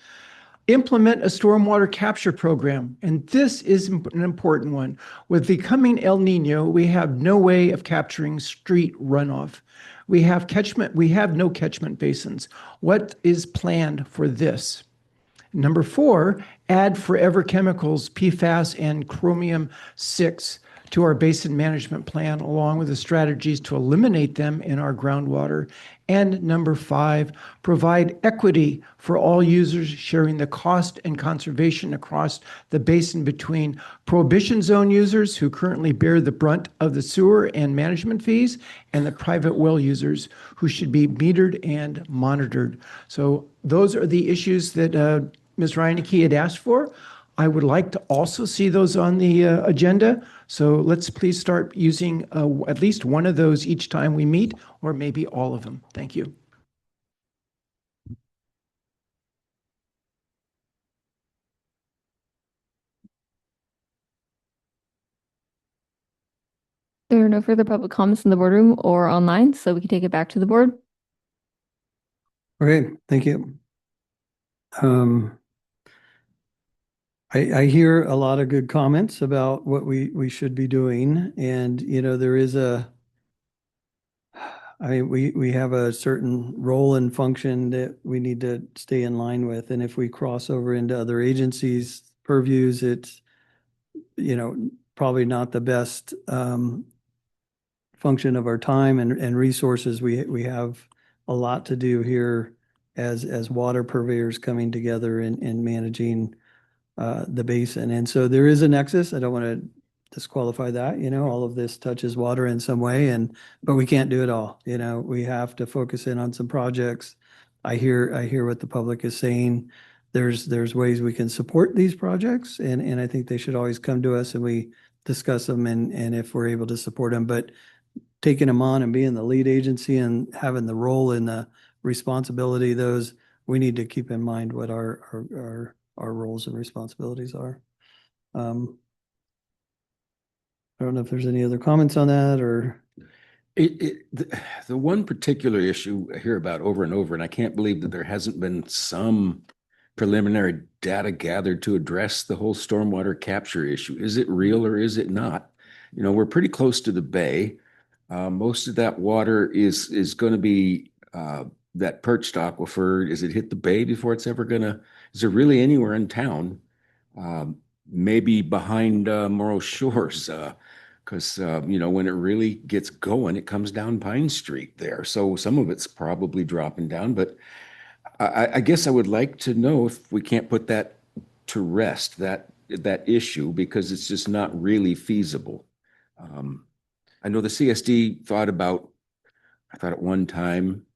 Implement a stormwater capture program. And this is an important one. With the coming El Nino, we have no way of capturing street runoff. We have no catchment basins. What is planned for this? Number 4, add forever chemicals, PFAS and chromium-6 to our basin management plan, along with the strategies to eliminate them in our groundwater. And number 5, provide equity for all users, sharing the cost and conservation across the basin between prohibition zone users who currently bear the brunt of the sewer and management fees, and the private well users who should be metered and monitored. So those are the issues that Ms. Reineke had asked for. I would like to also see those on the agenda. So let's please start using at least one of those each time we meet, or maybe all of them. Thank you. There are no further public comments in the boardroom or online, so we can take it back to the board. Okay, thank you. I hear a lot of good comments about what we should be doing. And, you know, there is we have a certain role and function that we need to stay in line with. And if we cross over into other agencies' purviews, it's, you know, probably not the best function of our time and resources. We have a lot to do here as water purveyors coming together and managing the basin. And so there is a nexus. I don't want to disqualify that, you know, all of this touches water in some way, but we can't do it all. You know, we have to focus in on some projects. I hear what the public is saying. There's ways we can support these projects, and I think they should always come to us and we discuss them, and if we're able to support them. But taking them on and being the lead agency and having the role and the responsibility, those we need to keep in mind what our roles and responsibilities are. I don't know if there's any other comments on that or. The one particular issue I hear about over and over, and I can't believe that there hasn't been some preliminary data gathered to address the whole stormwater capture issue. Is it real or is it not? You know, we're pretty close to the bay. Most of that water is going to be that perched aquifer. Is it hit the bay before it's ever gonna? Is there really anywhere in town? Maybe behind Morrow Shores, because you know, when it really gets going, it comes down Pine Street there. So some of it's probably dropping down. But I guess I would like to know if we can't put that to rest, that issue, because it's just not really feasible. I know the CSD thought at one time,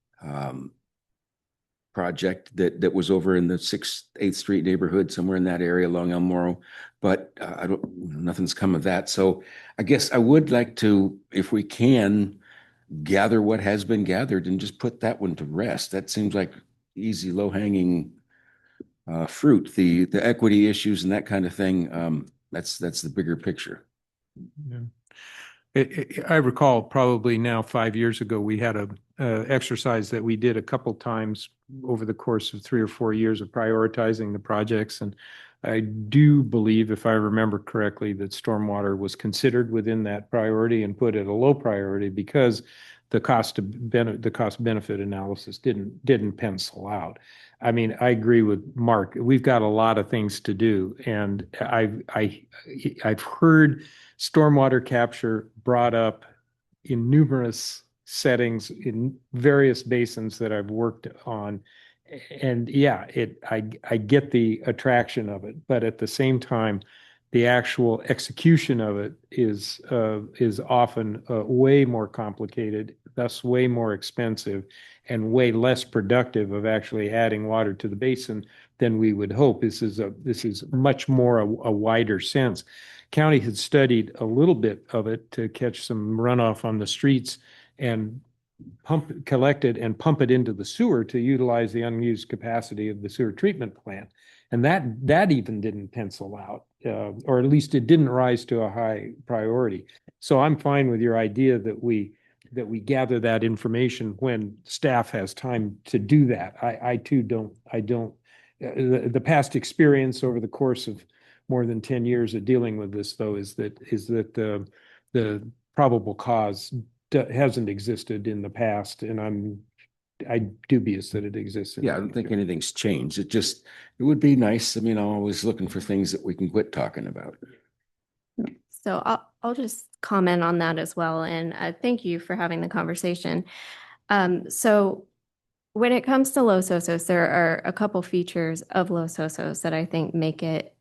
project that was over in the 6th, 8th Street neighborhood, somewhere in that area along El Morro, but nothing's come of that. So I guess I would like to, if we can, gather what has been gathered and just put that one to rest. That seems like easy, low-hanging fruit. The equity issues and that kind of thing, that's the bigger picture. Yeah. I recall probably now 5 years ago, we had a exercise that we did a couple times over the course of 3 or 4 years of prioritizing the projects. And I do believe, if I remember correctly, that stormwater was considered within that priority and put at a low priority because the cost benefit analysis didn't pencil out. I mean, I agree with Mark. We've got a lot of things to do, and I've heard stormwater capture brought up in numerous settings in various basins that I've worked on. And yeah, I get the attraction of it, but at the same time, the actual execution of it is often way more complicated, thus way more expensive, and way less productive of actually adding water to the basin than we would hope. This is much more a wider sense. County had studied a little bit of it to catch some runoff on the streets and collect it and pump it into the sewer to utilize the unused capacity of the sewer treatment plant. And that even didn't pencil out, or at least it didn't rise to a high priority. So I'm fine with your idea that we gather that information when staff has time to do that. I too don't the past experience over the course of more than 10 years of dealing with this, though, is that the probable cause hasn't existed in the past, and I'm dubious that it exists. Yeah, I don't think anything's changed. It would be nice. I mean, I'm always looking for things that we can quit talking about. So I'll just comment on that as well. And thank you for having the conversation. So when it comes to Los Osos, there are a couple features of Los Osos that I think make it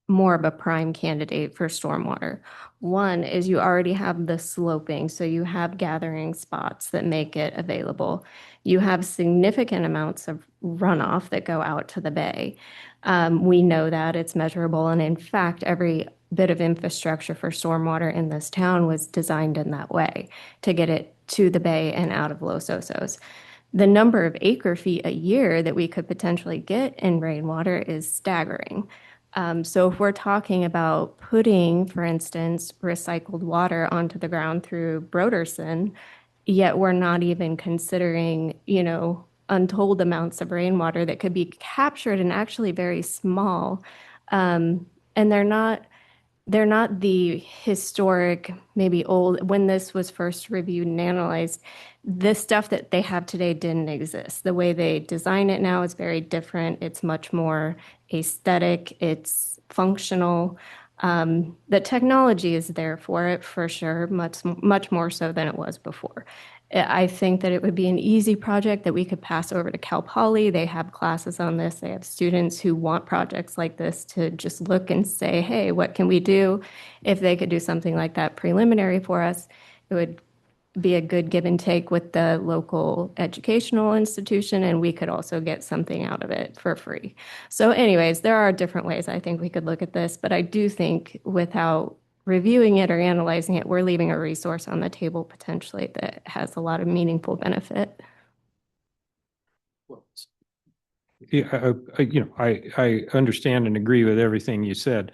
more of a prime candidate for stormwater. One is you already have the sloping, so you have gathering spots that make it available. You have significant amounts of runoff that go out to the bay. We know that it's measurable, and in fact, every bit of infrastructure for stormwater in this town was designed in that way to get it to the bay and out of Los Osos. The number of acre feet a year that we could potentially get in rainwater is staggering. So if we're talking about putting, for instance, recycled water onto the ground through Broderson, yet we're not even considering, untold amounts of rainwater that could be captured and actually very small. And they're not the historic, maybe old, when this was first reviewed and analyzed, the stuff that they have today didn't exist. The way they design it now is very different. It's much more aesthetic, it's functional. The technology is there for it, for sure, much more so than it was before. I think that it would be an easy project that we could pass over to Cal Poly. They have classes on this. They have students who want projects like this to just look and say, hey, what can we do? If they could do something like that preliminary for us, it would be a good give and take with the local educational institution, and we could also get something out of it for free. So anyways, there are different ways I think we could look at this, but I do think without reviewing it or analyzing it, we're leaving a resource on the table potentially that has a lot of meaningful benefit. Yeah, I understand and agree with everything you said.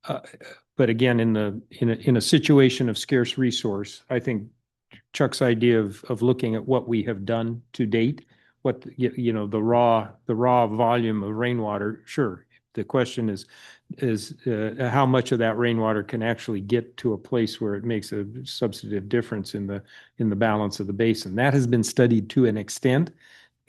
But again, in a situation of scarce resource, I think Chuck's idea of looking at what we have done to date, the raw volume of rainwater, sure. The question is how much of that rainwater can actually get to a place where it makes a substantive difference in the balance of the basin. That has been studied to an extent.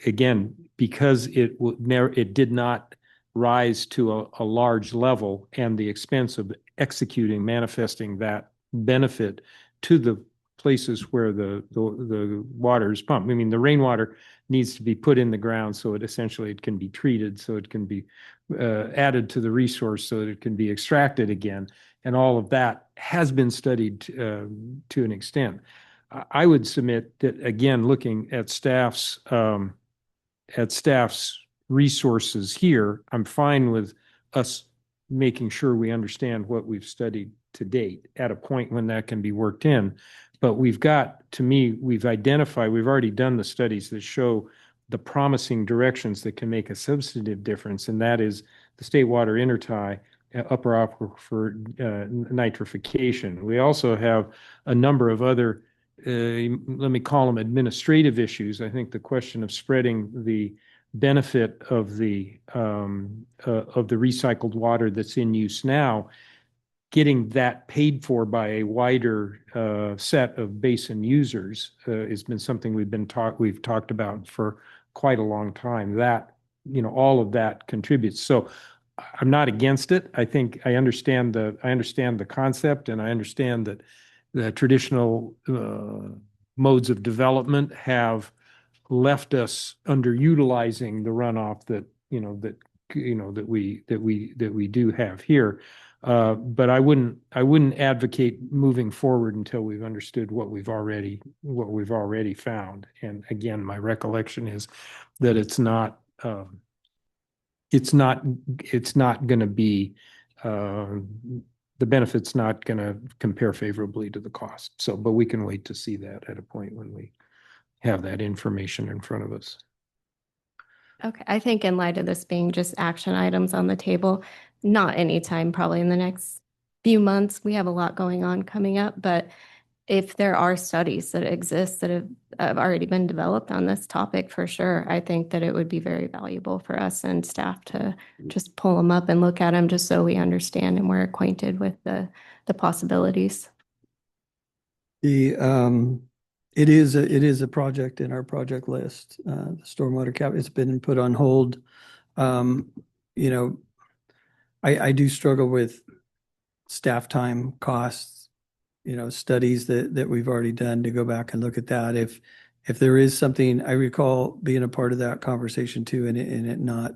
Again, because it did not rise to a large level, and the expense of manifesting that benefit to the places where the water is pumped. I mean, the rainwater needs to be put in the ground so it can be treated, so it can be added to the resource, so that it can be extracted again. And all of that has been studied to an extent. I would submit that, again, looking at staff's resources here, I'm fine with us making sure we understand what we've studied to date at a point when that can be worked in. But we've already done the studies that show the promising directions that can make a substantive difference, and that is the state water intertie, upper aquifer nitrification. We also have a number of other, let me call them administrative issues. I think the question of spreading the benefit of the recycled water that's in use now, getting that paid for by a wider set of basin users has been something we've talked about for quite a long time. That, all of that contributes. So I'm not against it. I think I understand the concept, and I understand that the traditional modes of development have left us underutilizing the runoff that we do have here. But I wouldn't advocate moving forward until we've understood what we've already found. And again, my recollection is that it's not going to be the benefit's not going to compare favorably to the cost. So, but we can wait to see that at a point when we have that information in front of us. Okay, I think in light of this being just action items on the table, not anytime, probably in the next few months, we have a lot going on coming up, but if there are studies that exist that have already been developed on this topic, for sure, I think that it would be very valuable for us and staff to just pull them up and look at them just so we understand and we're acquainted with the possibilities. The, it is a project in our project list. The stormwater cap, it's been put on hold. You know, I do struggle with staff time costs, you know, studies that we've already done to go back and look at that. If there is something, I recall being a part of that conversation too, and it not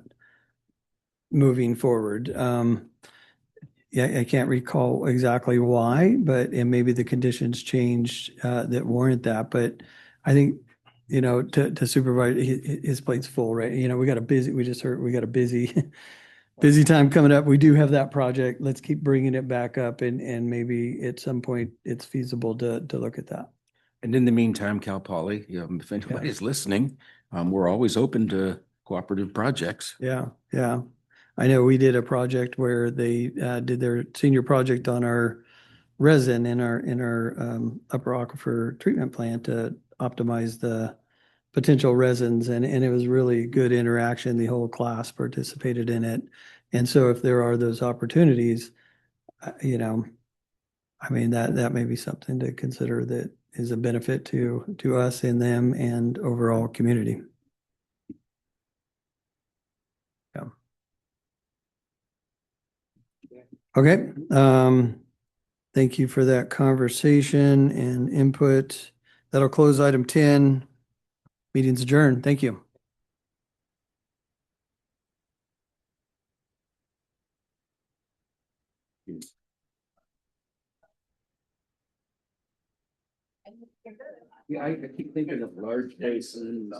moving forward. Yeah, I can't recall exactly why, but and maybe the conditions changed that warrant that. But I think, you know, to supervise, his plate's full, right? You know, we just heard we got a busy time coming up. We do have that project. Let's keep bringing it back up, and maybe at some point it's feasible to look at that. And in the meantime, Cal Poly, if anybody's listening, we're always open to cooperative projects. Yeah, yeah. I know we did a project where they did their senior project on our resin in our upper aquifer treatment plant to optimize the potential resins, and it was really good interaction. The whole class participated in it. And so if there are those opportunities, you know, I mean, that may be something to consider that is a benefit to us and them and overall community. Yeah. Okay. Thank you for that conversation and input. That'll close item 10. Meeting's adjourned. Thank you. Yeah, I keep thinking of large basins.